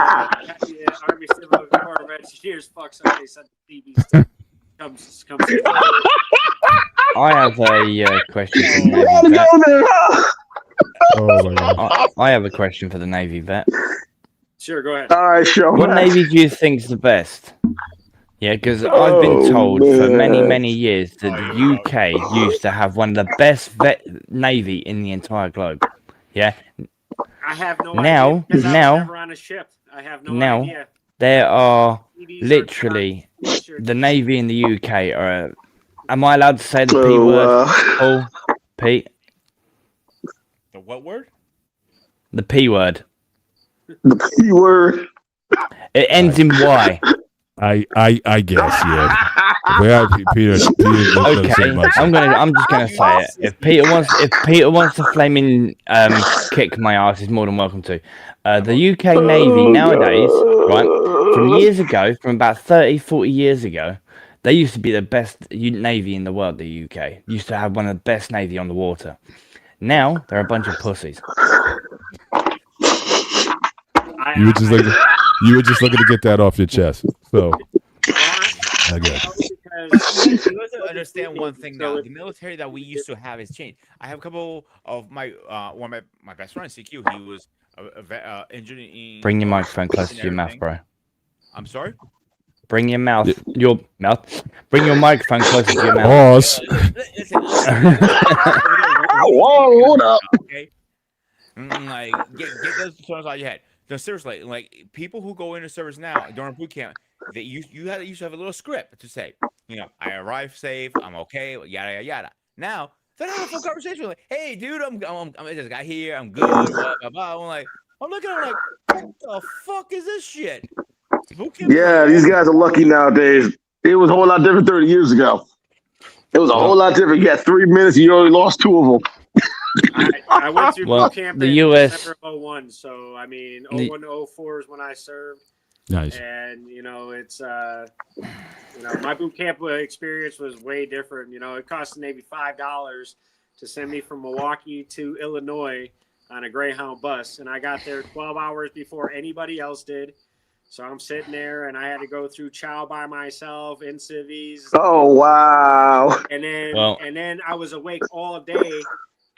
Army Civil Corps of Engineers fucks up. They said the Seabees comes. I have a question for the Navy vet. Oh my God. I have a question for the Navy vet. Sure, go ahead. All right, sure. What Navy do you think is the best? Yeah, because I've been told for many, many years that the UK used to have one of the best Navy in the entire globe. Yeah. I have no idea. Because I was never on a ship. I have no idea. There are literally the Navy in the UK are. Am I allowed to say the P word? Paul, Pete. The what word? The P word. The P word. It ends in Y. I guess, yeah. Well, Peter okay, I'm just gonna say it. If Peter wants to flaming kick my ass, he's more than welcome to. The UK Navy nowadays, right, from about 30, 40 years ago, they used to be the best Navy in the world. The UK used to have one of the best Navy on the water. Now they're a bunch of pussies. You were just looking to get that off your chest. So I guess. You have to understand one thing now. The military that we used to have has changed. I have a couple of my my best friend CQ. He was a engineer. Bring your microphone closer to your mouth, bro. I'm sorry. Bring your mouth. Bring your microphone closer to your mouth. Pause. Listen. Whoa, hold up. Okay. Like get those terms out of your head. No, seriously, like people who go into service now during boot camp, they used to have a little script to say, I arrived safe, I'm okay, yada yada yada. Now they're having a full conversation like, hey, dude, I'm this guy here, I'm good, blah blah blah. I'm looking at him like, what the fuck is this shit? Yeah, these guys are lucky nowadays. It was a whole lot different 30 years ago. It was a whole lot different. You got 3 minutes, you already lost 2 of them. I went through boot camp in US December of 01, so I mean 01 to 04 is when I served. Nice. And it's my boot camp experience was way different. It cost the Navy $5 to send me from Milwaukee to Illinois on a Greyhound bus, and I got there 12 hours before anybody else did. So I'm sitting there, and I had to go through chow by myself in civvies. Oh wow! And then I was awake all day,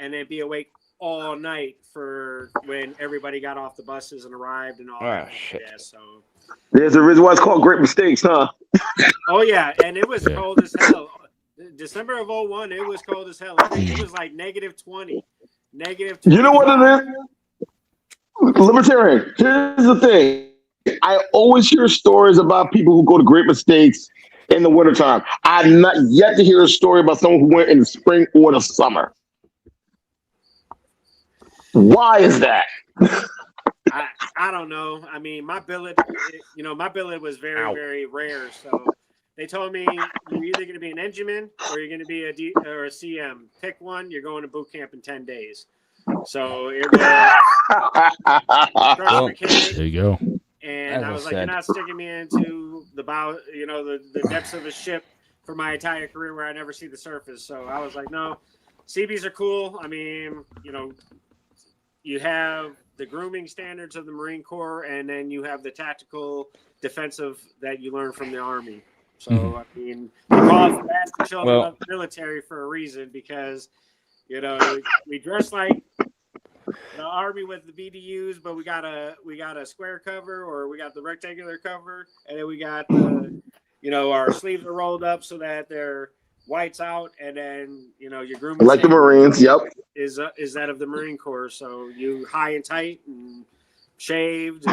and then be awake all night for when everybody got off the buses and arrived and all that. Shit. Yeah, so there's a reason why it's called Great Mistakes, huh? Oh yeah, and it was cold as hell. December of 01, it was cold as hell. I think it was like -20. -20. You know what it is? Libertarian. Here's the thing. I always hear stories about people who go to Great Mistakes in the wintertime. I've not yet to hear a story about someone who went in the spring or the summer. Why is that? I don't know. I mean, my billet, my billet was very, very rare. So they told me you're either going to be an engineman or you're going to be or a CM. Pick one. You're going to boot camp in 10 days. So it was There you go. and I was like, you're not sticking me into the bow, the depths of a ship for my entire career where I never see the surface. So I was like, no, CBs are cool. I mean, you have the grooming standards of the Marine Corps, and then you have the tactical defensive that you learn from the Army. So, I mean, they call us the children of the military for a reason because, we dress like the Army with the BDUs, but we got a square cover or we got the rectangular cover, and then we got the, our sleeves are rolled up so that they're whites out, and then your grooming like the Marines. Yep, is that of the Marine Corps. So you high and tight and shaved,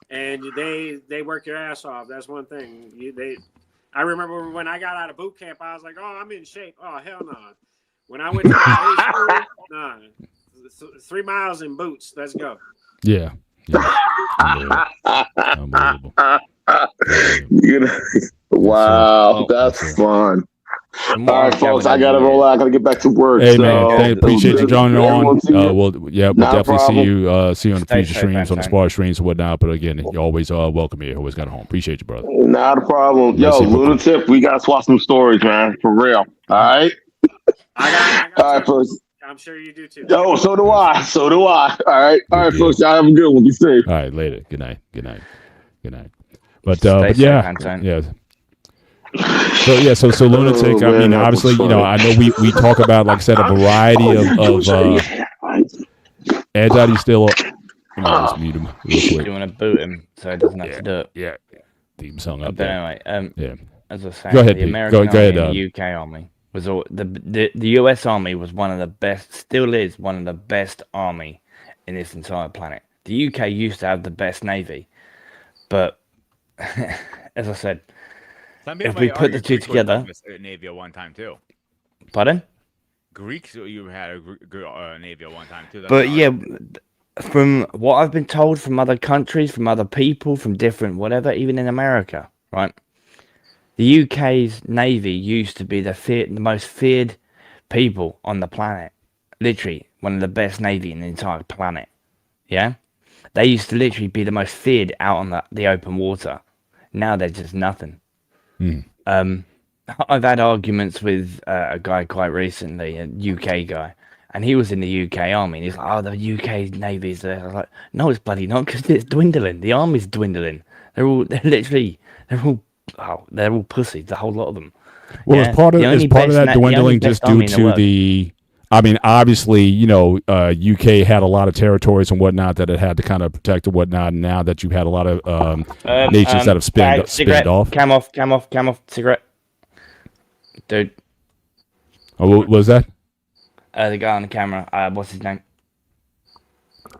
and they work your ass off. That's one thing. I remember when I got out of boot camp, I was like, oh, I'm in shape. Oh, hell no. When I went to the nah, 3 miles in boots. Let's go. Yeah. Unbelievable. Wow, that's fun. All right, folks, I gotta roll out. I gotta get back to work. Hey, man, appreciate you joining on. We'll definitely see you on the future streams, on the Spar streams and whatnot. But again, you're always welcome here. Always got home. Appreciate you, brother. Not a problem. Yo, Lunatic, we gotta swap some stories, man, for real. All right. I got all right, folks. I'm sure you do too. Oh, so do I. All right, folks. Y'all have a good one. Be safe. All right, later. Good night. But yeah. So Lunatic. I mean, obviously, I know we talk about, like I said, a variety of. Ed's still. Just mute him real quick. You want to boot him so he doesn't have to do it. Yeah. Team's hung up. But anyway, as I was saying, go ahead, the American Army and the UK Army was the US Army was one of the best, still is one of the best army in this entire planet. The UK used to have the best navy, but as I said, if we put the two together, navy at one time too. Pardon? Greeks, you had a navy at one time too. But yeah, from what I've been told from other countries, from other people, from different whatever, even in America, right? The UK's navy used to be the most feared people on the planet. Literally, one of the best navy in the entire planet. Yeah? They used to literally be the most feared out on the open water. Now they're just nothing. I've had arguments with a guy quite recently, a UK guy, and he was in the UK Army, and he's like, oh, the UK Navy's there. I was like, no, it's bloody not, because it's dwindling. The Army's dwindling. They're all pussies, the whole lot of them. Well, yeah? Is part of that dwindling just due to the... I mean, obviously, UK had a lot of territories and whatnot that it had to kind of protect and whatnot. And now that you've had a lot of nations that have spinned off. Cam off, cigarette. Dude. Oh, what was that? The guy on the camera. What's his name?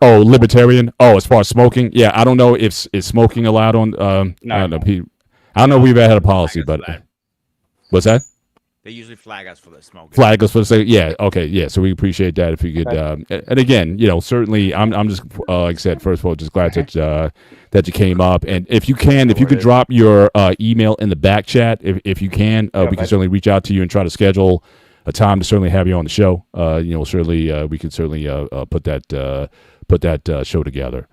Oh, libertarian. Oh, as far as smoking, yeah, I don't know if is smoking allowed on. No. I don't know. We've had a policy, but what's that? They usually flag us for the smoke. Flag us for the yeah. Okay, yeah. So we appreciate that if you could. And again, certainly, I'm just like I said. First of all, just glad that you came up. And if you could drop your email in the back chat, if you can, we can certainly reach out to you and try to schedule a time to certainly have you on the show. Certainly we can certainly put that show together.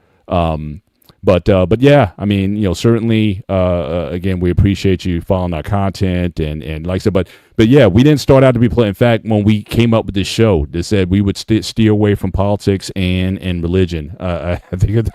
But yeah, I mean, certainly, again, we appreciate you following our content and like I said, but yeah, we didn't start out to be playing. In fact, when we came up with this show, they said we would steer away from politics and religion. I think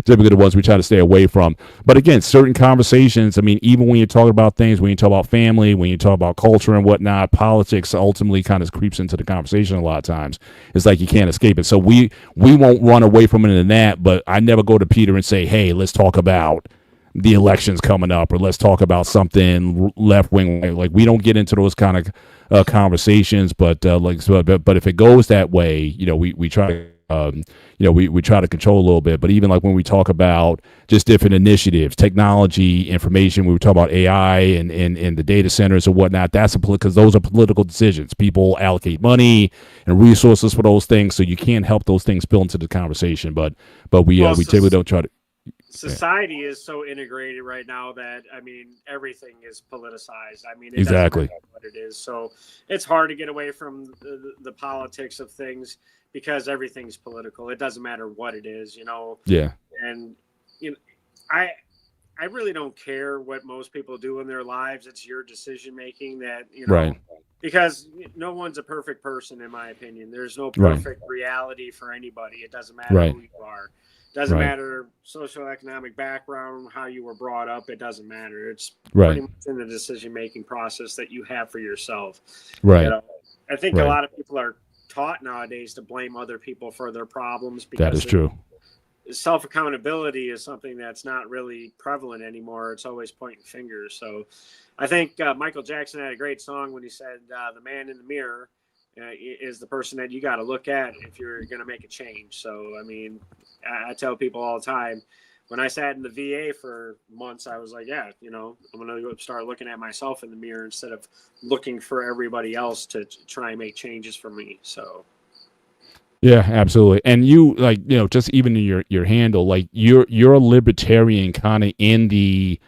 typically the ones we try to stay away from. But again, certain conversations, I mean, even when you talk about things, when you talk about family, when you talk about culture and whatnot, politics ultimately kind of creeps into the conversation a lot of times. It's like you can't escape it. So we won't run away from it in that, but I never go to Peter and say, hey, let's talk about the elections coming up, or let's talk about something left wing. Like, we don't get into those kind of conversations, but if it goes that way, we try to we try to control a little bit. But even like when we talk about just different initiatives, technology, information, we were talking about AI and the data centers and whatnot. That's because those are political decisions. People allocate money and resources for those things, so you can't help those things spill into the conversation. But we typically don't try to. Society is so integrated right now that everything is politicized. It Exactly doesn't matter what it is. So it's hard to get away from the politics of things because everything's political. It doesn't matter what it is, Yeah. And I really don't care what most people do in their lives. It's your decision making that Right. Because no one's a perfect person, in my opinion. There's no perfect reality for anybody. It doesn't matter who you are. Doesn't matter socioeconomic background, how you were brought up. It doesn't matter. It's pretty much in the decision-making process that you have for yourself. Right. I think a lot of people are taught nowadays to blame other people for their problems. Because that is true. Self-accountability is something that's not really prevalent anymore. It's always pointing fingers. So I think Michael Jackson had a great song when he said, the man in the mirror is the person that you got to look at if you're going to make a change. So, I tell people all the time, when I sat in the VA for months, I was like, I'm going to start looking at myself in the mirror instead of looking for everybody else to try and make changes for me. So. Yeah, absolutely. And you just even in your handle, like you're a libertarian kind of in the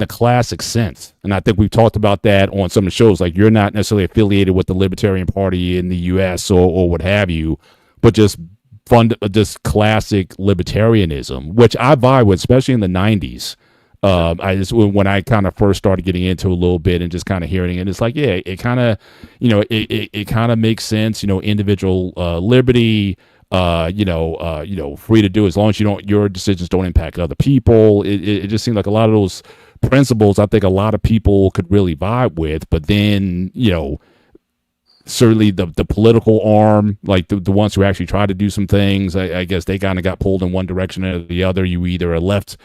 classic sense. And I think we've talked about that on some of the shows. Like you're not necessarily affiliated with the Libertarian Party in the US or what have you, but just this classic libertarianism, which I vibe with, especially in the 90s. When I kind of first started getting into a little bit and just kind of hearing it, it's like, yeah, it kind of, it kind of makes sense, individual liberty, free to do as long as your decisions don't impact other people. It just seems like a lot of those principles, I think a lot of people could really vibe with, but then, certainly the political arm, like the ones who actually try to do some things, I guess they kind of got pulled in one direction or the other. You either are left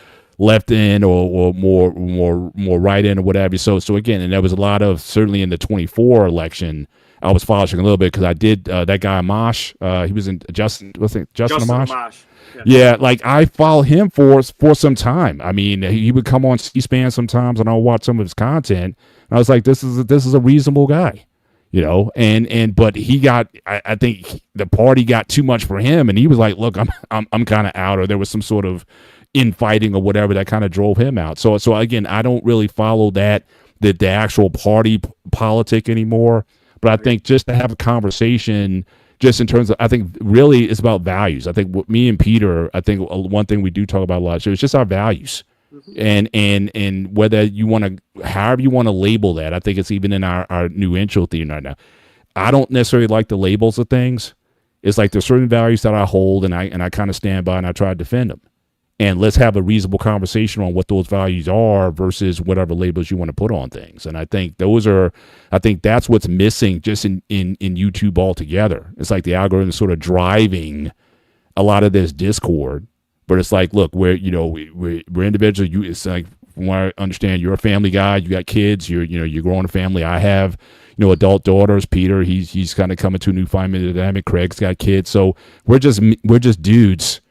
in or more right in or whatever. So again, and there was a lot of, certainly in the 24 election, I was following a little bit because I did that guy Amash. He was in Justin Amash. Yeah, like I follow him for some time. He would come on C-SPAN sometimes, and I'll watch some of his content. And I was like, this is a reasonable guy, but he got, I think the party got too much for him, and he was like, look, I'm kind of out, or there was some sort of infighting or whatever that kind of drove him out. So again, I don't really follow the actual party politic anymore. But I think just to have a conversation, just in terms of, I think really it's about values. I think what me and Peter, I think one thing we do talk about a lot, so it's just our values. And whether you want to, however you want to label that, I think it's even in our new intro theme right now. I don't necessarily like the labels of things. It's like there's certain values that I hold and I kind of stand by and I try to defend them. And let's have a reasonable conversation on what those values are versus whatever labels you want to put on things. And I think that's what's missing just in YouTube altogether. It's like the algorithm is sort of driving a lot of this discord. But it's like, look, we're individuals. It's like, from what I understand, you're a family guy. You got kids. You're growing a family. I have, adult daughters. Peter, he's kind of coming to a new family dynamic. Craig's got kids. So we're just dudes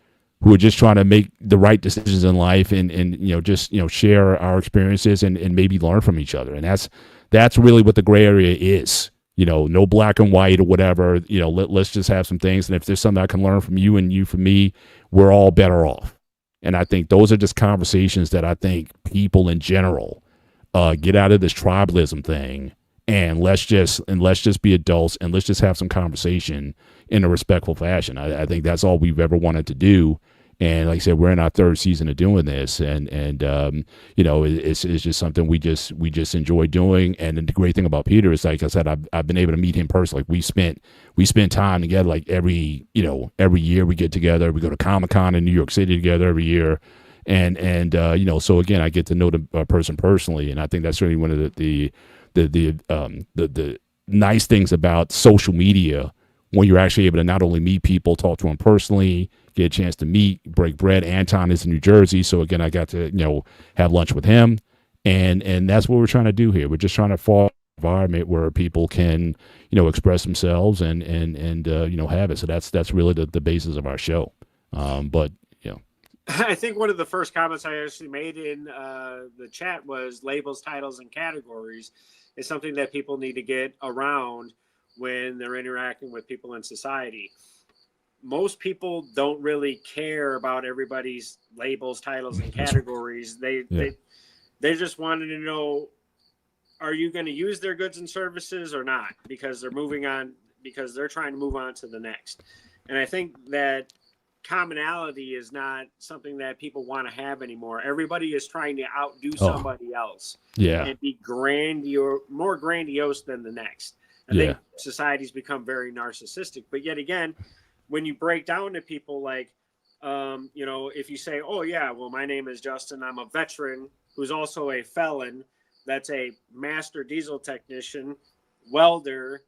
who are just trying to make the right decisions in life and just share our experiences and maybe learn from each other. And that's really what the gray area is. No black and white or whatever. Let's just have some things. And if there's something I can learn from you and you from me, we're all better off. And I think those are just conversations that I think people in general get out of this tribalism thing. And let's just be adults and let's just have some conversation in a respectful fashion. I think that's all we've ever wanted to do. And like I said, we're in our third season of doing this, and it's just something we just enjoy doing. And the great thing about Peter is, like I said, I've been able to meet him personally. Like we spend time together. Like every year we get together. We go to Comic-Con in New York City together every year, and so again, I get to know the person personally, and I think that's really one of the nice things about social media, when you're actually able to not only meet people, talk to them personally, get a chance to meet, break bread. Anton is in New Jersey, so again, I got to have lunch with him, and that's what we're trying to do here. We're just trying to environment where people can, express themselves and have it. So that's really the basis of our show. But I think one of the first comments I actually made in the chat was labels, titles, and categories is something that people need to get around when they're interacting with people in society. Most people don't really care about everybody's labels, titles, and categories. They just wanted to know, are you going to use their goods and services or not? Because they're moving on, because they're trying to move on to the next. And I think that commonality is not something that people want to have anymore. Everybody is trying to outdo somebody else. And be more grandiose than the next. I think society's become very narcissistic. But yet again, when you break down to people like, if you say, oh yeah, well, my name is Justin, I'm a veteran who's also a felon, that's a master diesel technician, welder,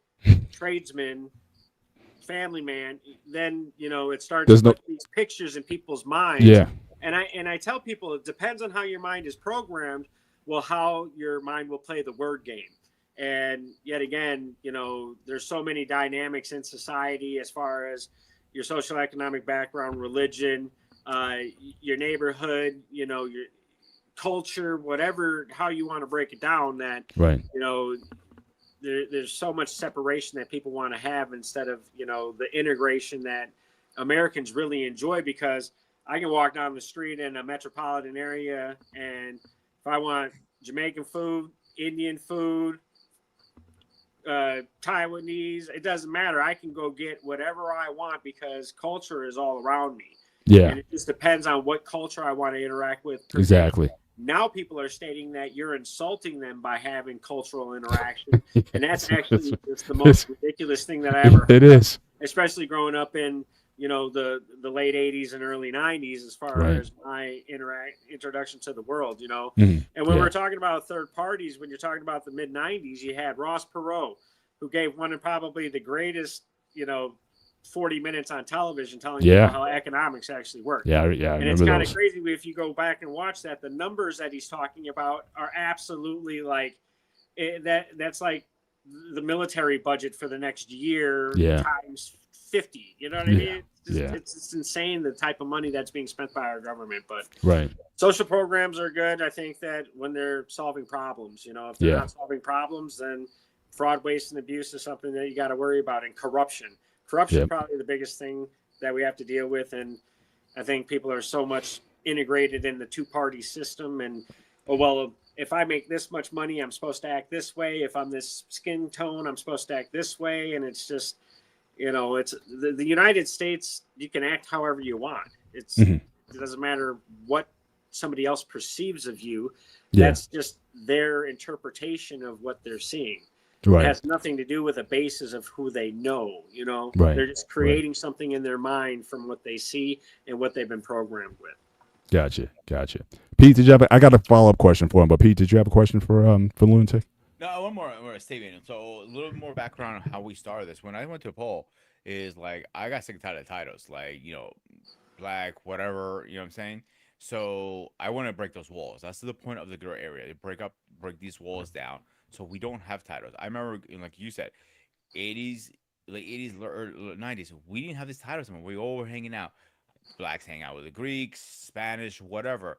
tradesman, family man, then it starts to put these pictures in people's minds. And I tell people it depends on how your mind is programmed, how your mind will play the word game. And yet again, there's so many dynamics in society as far as your social economic background, religion, your neighborhood, your culture, whatever, how you want to break it down, that there's so much separation that people want to have instead of the integration that Americans really enjoy. Because I can walk down the street in a metropolitan area, and if I want Jamaican food, Indian food, Taiwanese, it doesn't matter. I can go get whatever I want because culture is all around me. And it just depends on what culture I want to interact with. Exactly. Now people are stating that you're insulting them by having cultural interaction. And that's actually just the most ridiculous thing that I ever heard. It is. Especially growing up in, the late 80s and early 90s as far as my introduction to the world, And when we're talking about third parties, when you're talking about the mid 90s, you had Ross Perot, who gave one of probably the greatest, 40 minutes on television telling you how economics actually work. And it's kind of crazy if you go back and watch that. The numbers that he's talking about are absolutely like that's like the military budget for the next year times 50. You know what I mean? It's insane the type of money that's being spent by our government. But social programs are good. I think that when they're solving problems, if they're not solving problems, then fraud, waste, and abuse is something that you got to worry about. And corruption is probably the biggest thing that we have to deal with. And I think people are so much integrated in the two-party system. And, if I make this much money, I'm supposed to act this way. If I'm this skin tone, I'm supposed to act this way. And it's just, it's the United States, you can act however you want. It doesn't matter what somebody else perceives of you. That's just their interpretation of what they're seeing. It has nothing to do with a basis of who they know, They're just creating something in their mind from what they see and what they've been programmed with. Gotcha. Pete, I got a follow-up question for him, but Pete, did you have a question for Lunatic? No, one more statement. So a little more background on how we started this. When I went to a poll, is like I got sick and tired of titles, like black, whatever, you know what I'm saying? So I want to break those walls. That's the point of the gray area. To break these walls down, so we don't have titles. I remember, like you said, 80s, late 80s or 90s, we didn't have these titles anymore. We all were hanging out. Blacks hang out with the Greeks, Spanish, whatever.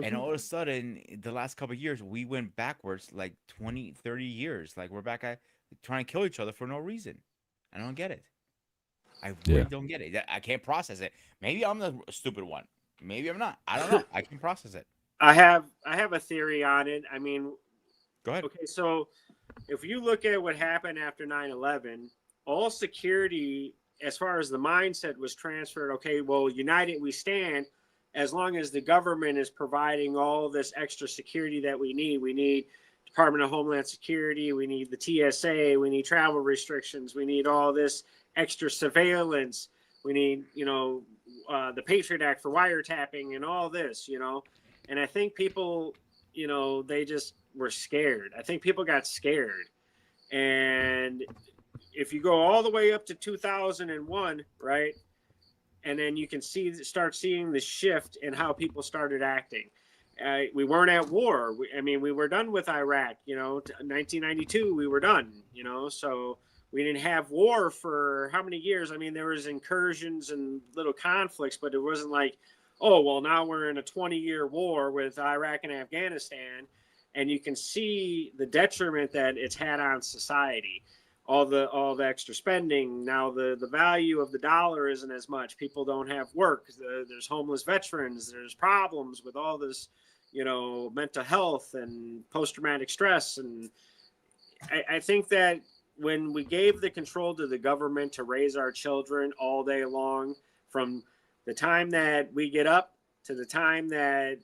And all of a sudden, the last couple of years, we went backwards like 20, 30 years. Like we're back at trying to kill each other for no reason. I don't get it. I really don't get it. I can't process it. Maybe I'm the stupid one. Maybe I'm not. I don't know. I can process it. I have a theory on it. I mean, go ahead. Okay, so if you look at what happened after 9/11, all security, as far as the mindset was transferred, okay, well, united we stand. As long as the government is providing all this extra security that we need Department of Homeland Security, we need the TSA, we need travel restrictions, we need all this extra surveillance, we need, the Patriot Act for wiretapping and all this, And I think people, they just were scared. I think people got scared. And if you go all the way up to 2001, right? And then you can start seeing the shift in how people started acting. We weren't at war. We were done with Iraq. 1992, we were done. So we didn't have war for how many years? There was incursions and little conflicts, but it wasn't like, oh, well, now we're in a 20-year war with Iraq and Afghanistan, and you can see the detriment that it's had on society. All the extra spending. Now the value of the dollar isn't as much. People don't have work. There's homeless veterans. There's problems with all this, mental health and post-traumatic stress. And I think that when we gave the control to the government to raise our children all day long, from the time that we get up to the time that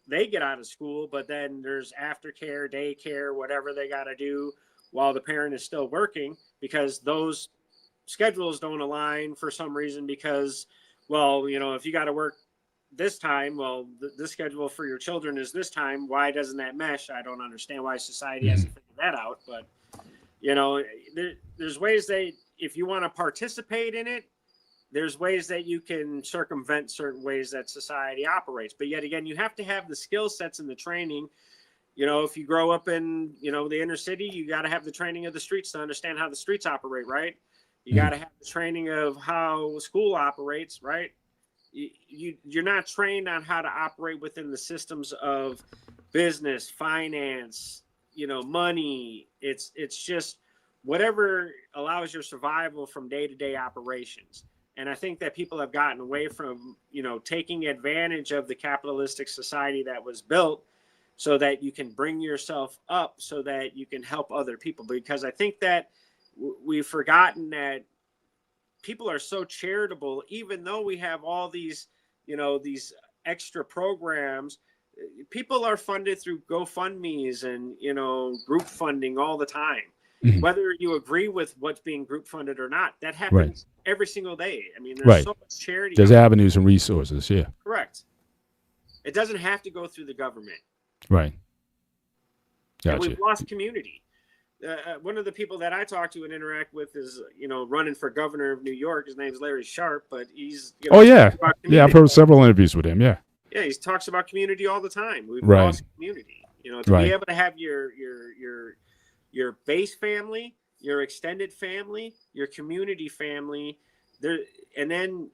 they get out of school, but then there's aftercare, daycare, whatever they got to do while the parent is still working, because those schedules don't align for some reason, because, well, if you got to work this time, well, the schedule for your children is this time. Why doesn't that mesh? I don't understand why society hasn't figured that out. But, there's ways that if you want to participate in it, there's ways that you can circumvent certain ways that society operates. But yet again, you have to have the skill sets and the training. If you grow up in, the inner city, you got to have the training of the streets to understand how the streets operate, right? You got to have the training of how school operates, right? You're not trained on how to operate within the systems of business, finance, money. It's just whatever allows your survival from day-to-day operations. And I think that people have gotten away from, taking advantage of the capitalistic society that was built so that you can bring yourself up so that you can help other people. Because I think that we've forgotten that people are so charitable, even though we have all these, these extra programs. People are funded through GoFundMes and, group funding all the time. Mm-hmm. Whether you agree with what's being group funded or not, that happens every single day. There's so much charity. There's avenues and resources. Yeah. Correct. It doesn't have to go through the government. Right. Gotcha. And we've lost community. One of the people that I talk to and interact with is, running for governor of New York. His name is Larry Sharp, but he's. Yeah, I've heard several interviews with him. Yeah. Yeah, he talks about community all the time. We've lost community. To be able to have your base family, your extended family, your community family, there, and then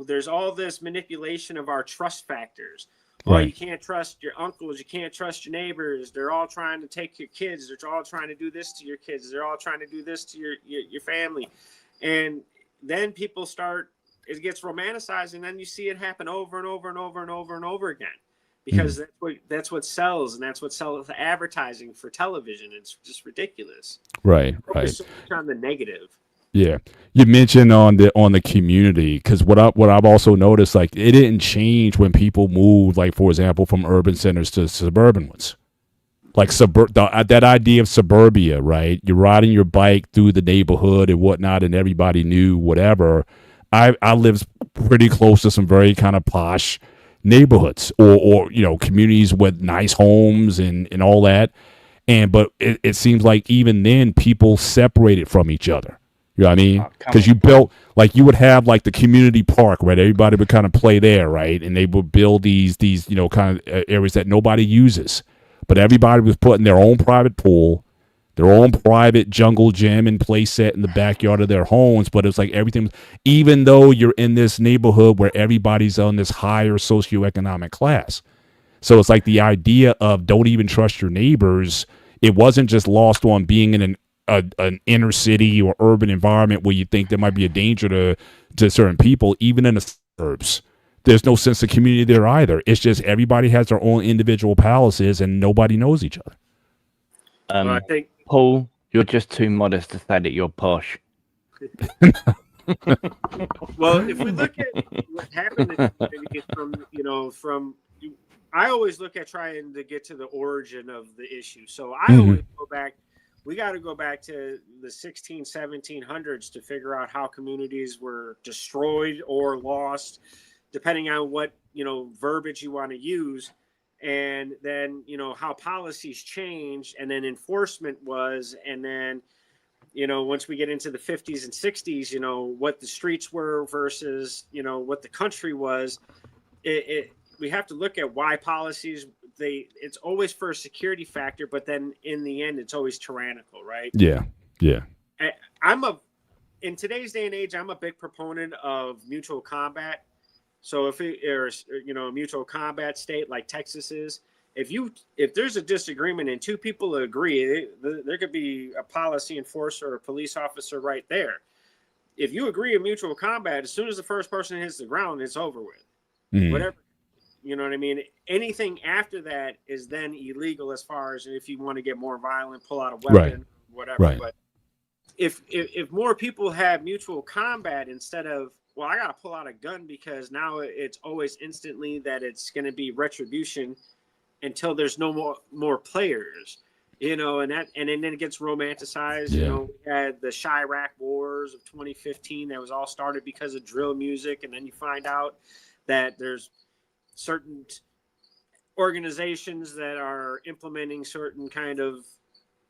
there's all this manipulation of our trust factors. Oh, you can't trust your uncles. You can't trust your neighbors. They're all trying to take your kids. They're all trying to do this to your kids. They're all trying to do this to your family. And then people it gets romanticized, and then you see it happen over and over and over and over and over again. Because that's what sells, and that's what sells advertising for television. It's just ridiculous. Right. So much on the negative. Yeah, you mentioned on the community, because what I've also noticed, like, it didn't change when people moved, like, for example, from urban centers to suburban ones. Like that idea of suburbia, right? You're riding your bike through the neighborhood and whatnot, and everybody knew whatever. I lived pretty close to some very kind of posh neighborhoods or communities with nice homes and all that, but it seems like even then people separated from each other. You know what I mean? Because you built, like, you would have, like, the community park, right? Everybody would kind of play there, right? And they would build these kind of areas that nobody uses, but everybody was putting their own private pool, their own private jungle gym and play set in the backyard of their homes. But it's like everything, even though you're in this neighborhood where everybody's on this higher socioeconomic class. So it's like the idea of don't even trust your neighbors. It wasn't just lost on being in an inner city or urban environment where you think there might be a danger to certain people. Even in the suburbs, there's no sense of community there either. It's just everybody has their own individual palaces and nobody knows each other. I think, Paul, you're just too modest to say that you're posh. Well, if we look at what happened in the community from I always look at trying to get to the origin of the issue. So I always go back. We got to go back to the 1700s to figure out how communities were destroyed or lost, depending on what, verbiage you want to use. And then, how policies changed, and then enforcement was. And then, once we get into the 50s and 60s, what the streets were versus, what the country was. we have to look at why policies it's always for a security factor, but then in the end it's always tyrannical, right? Yeah. In today's day and age, I'm a big proponent of mutual combat. So if a mutual combat state like Texas is, if there's a disagreement and two people agree, there could be a policy enforcer or a police officer right there. If you agree in mutual combat, as soon as the first person hits the ground, it's over with. Whatever, you know what I mean? Anything after that is then illegal as far as if you want to get more violent, pull out a weapon, whatever. Right. But if more people have mutual combat instead of, well, I got to pull out a gun because now it's always instantly that it's going to be retribution until there's no more players, and then it gets romanticized. Yeah. We had the Chirac Wars of 2015 that was all started because of drill music, and then you find out that there's certain organizations that are implementing certain kind of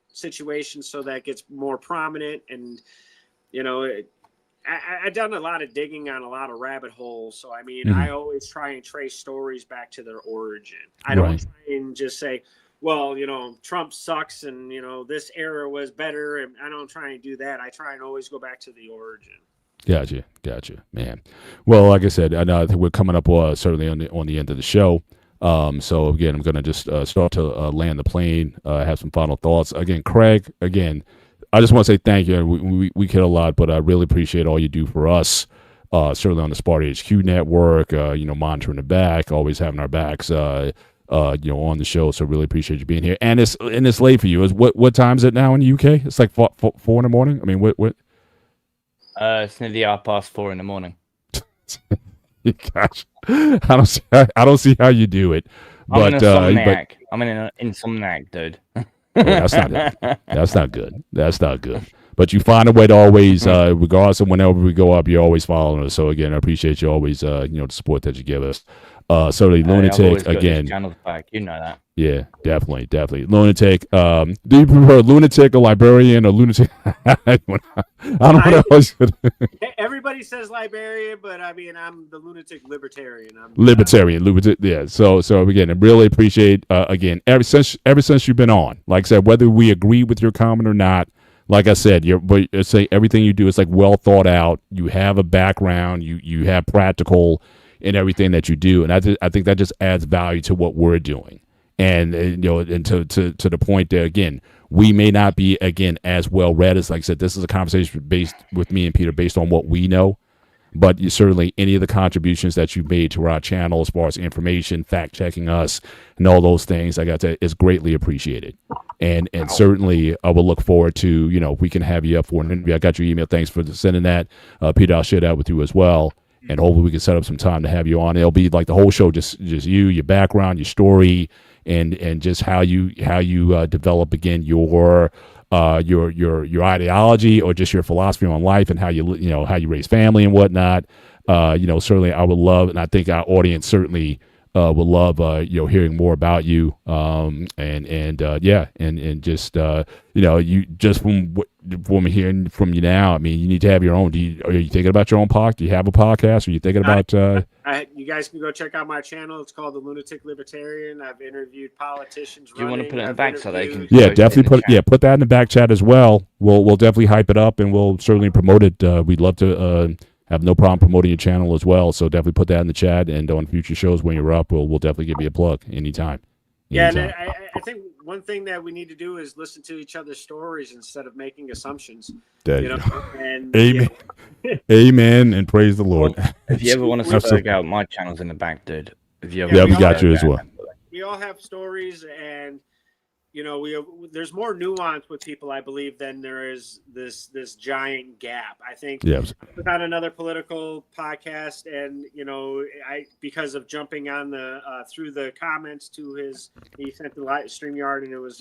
situations so that gets more prominent. And I've done a lot of digging on a lot of rabbit holes, so I mean, I always try and trace stories back to their origin. I don't try and just say, well, Trump sucks and this era was better, and I don't try and do that. I try and always go back to the origin. Gotcha, man. Well, like I said, I think we're coming up certainly on the end of the show. So again, I'm going to just start to land the plane, have some final thoughts. Again, Craig, I just want to say thank you. We kid a lot, but I really appreciate all you do for us, certainly on the Sparta HQ network, monitoring the back, always having our backs, on the show. So really appreciate you being here. And it's late for you. What time is it now in the UK? It's like 4 in the morning. I mean, what? It's nearly 4:30 in the morning. Gosh, I don't see how you do it. I'm an insomniac. I'm an insomniac, dude. That's not good. That's not good. But you find a way to always, regardless of whenever we go up, you're always following us. So again, I appreciate you always, the support that you give us. Certainly, Lunatic again. Channels back, you know that. Yeah, definitely. Lunatic. Do you prefer Lunatic or Librarian or Lunatic? I don't know what else. Everybody says Librarian, but I mean, I'm the Lunatic Libertarian. Libertarian. Yeah. So again, I really appreciate again ever since you've been on. Like I said, whether we agree with your comment or not, like I said, say everything you do is like well thought out. You have a background. You have practical in everything that you do, and I think that just adds value to what we're doing. And and to the point that again, we may not be again as well read as, like I said, this is a conversation based with me and Peter based on what we know. But you certainly any of the contributions that you made to our channel as far as information, fact checking us, and all those things, like I said, is greatly appreciated. And certainly I will look forward to if we can have you up for an interview. I got your email. Thanks for sending that, Peter. I'll share that with you as well. And hopefully we can set up some time to have you on. It'll be like the whole show, just you, your background, your story, and just how you develop again your ideology or just your philosophy on life and how you raise family and whatnot. Certainly I would love, and I think our audience certainly would love hearing more about you. You just from hearing from you now, I mean, you need to have your own. Are you thinking about your own podcast? Do you have a podcast? Are you thinking about? You guys can go check out my channel. It's called The Lunatic Libertarian. I've interviewed politicians. Do you want to put it in the back so they can? Yeah, definitely put that in the back chat as well. We'll definitely hype it up and we'll certainly promote it. We'd love to have no problem promoting your channel as well. So definitely put that in the chat, and on future shows when you're up, we'll definitely give you a plug anytime. Yeah, and I think one thing that we need to do is listen to each other's stories instead of making assumptions. And, Amen. Amen, and praise the Lord. If you ever want to check out my channel's in the back, dude. We got you as well. We all have stories, and there's more nuance with people, I believe, than there is this giant gap. I think put out another political podcast, and because of jumping on through the comments to he sent the StreamYard, and it was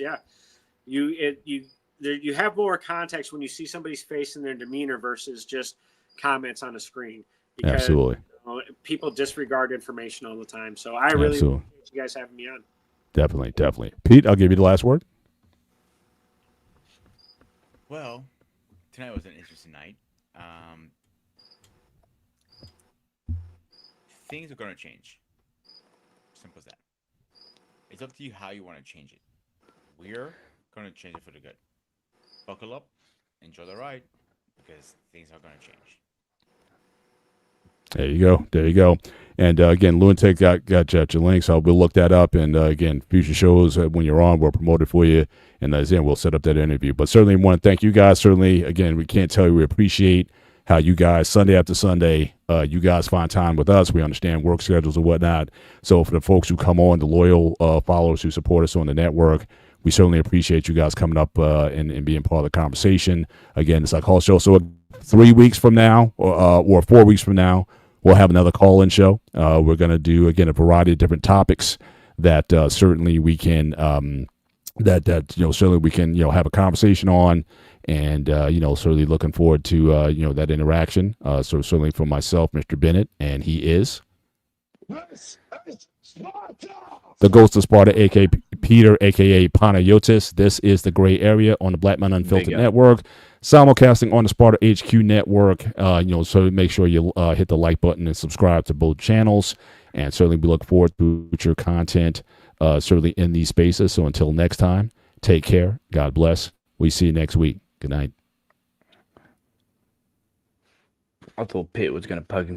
you have more context when you see somebody's face and their demeanor versus just comments on a screen. Because, absolutely. People disregard information all the time. So I really appreciate you guys having me on. Definitely. Pete, I'll give you the last word. Well, tonight was an interesting night. Things are going to change. Simple as that. It's up to you how you want to change it. We're going to change it for the good. Buckle up, enjoy the ride, because things are going to change. There you go. There you go. And again, Lunatic got your link, so we'll look that up. And again, future shows when you're on, we'll promote it for you. And then we'll set up that interview. But certainly want to thank you guys. Certainly, again, we can't tell you we appreciate how you guys, Sunday after Sunday, you guys find time with us. We understand work schedules and whatnot. So for the folks who come on, the loyal followers who support us on the network, we certainly appreciate you guys coming up and being part of the conversation. Again, it's like Hall Show. So 3 weeks from now or 4 weeks from now, we'll have another call-in show. We're going to do, again, a variety of different topics that certainly we can certainly we can have a conversation on, and certainly looking forward to that interaction. So certainly for myself, Mr. Bennett, and he is the Ghost of Sparta, aka Peter, aka Panayotis. This is the Gray Area on the Black Man Unfiltered Network, simulcasting on the Sparta HQ Network. So make sure you hit the like button and subscribe to both channels, and certainly we look forward to future content, certainly in these spaces. So until next time, take care. God bless. We see you next week. Good night. I thought Pitt was going to poke him.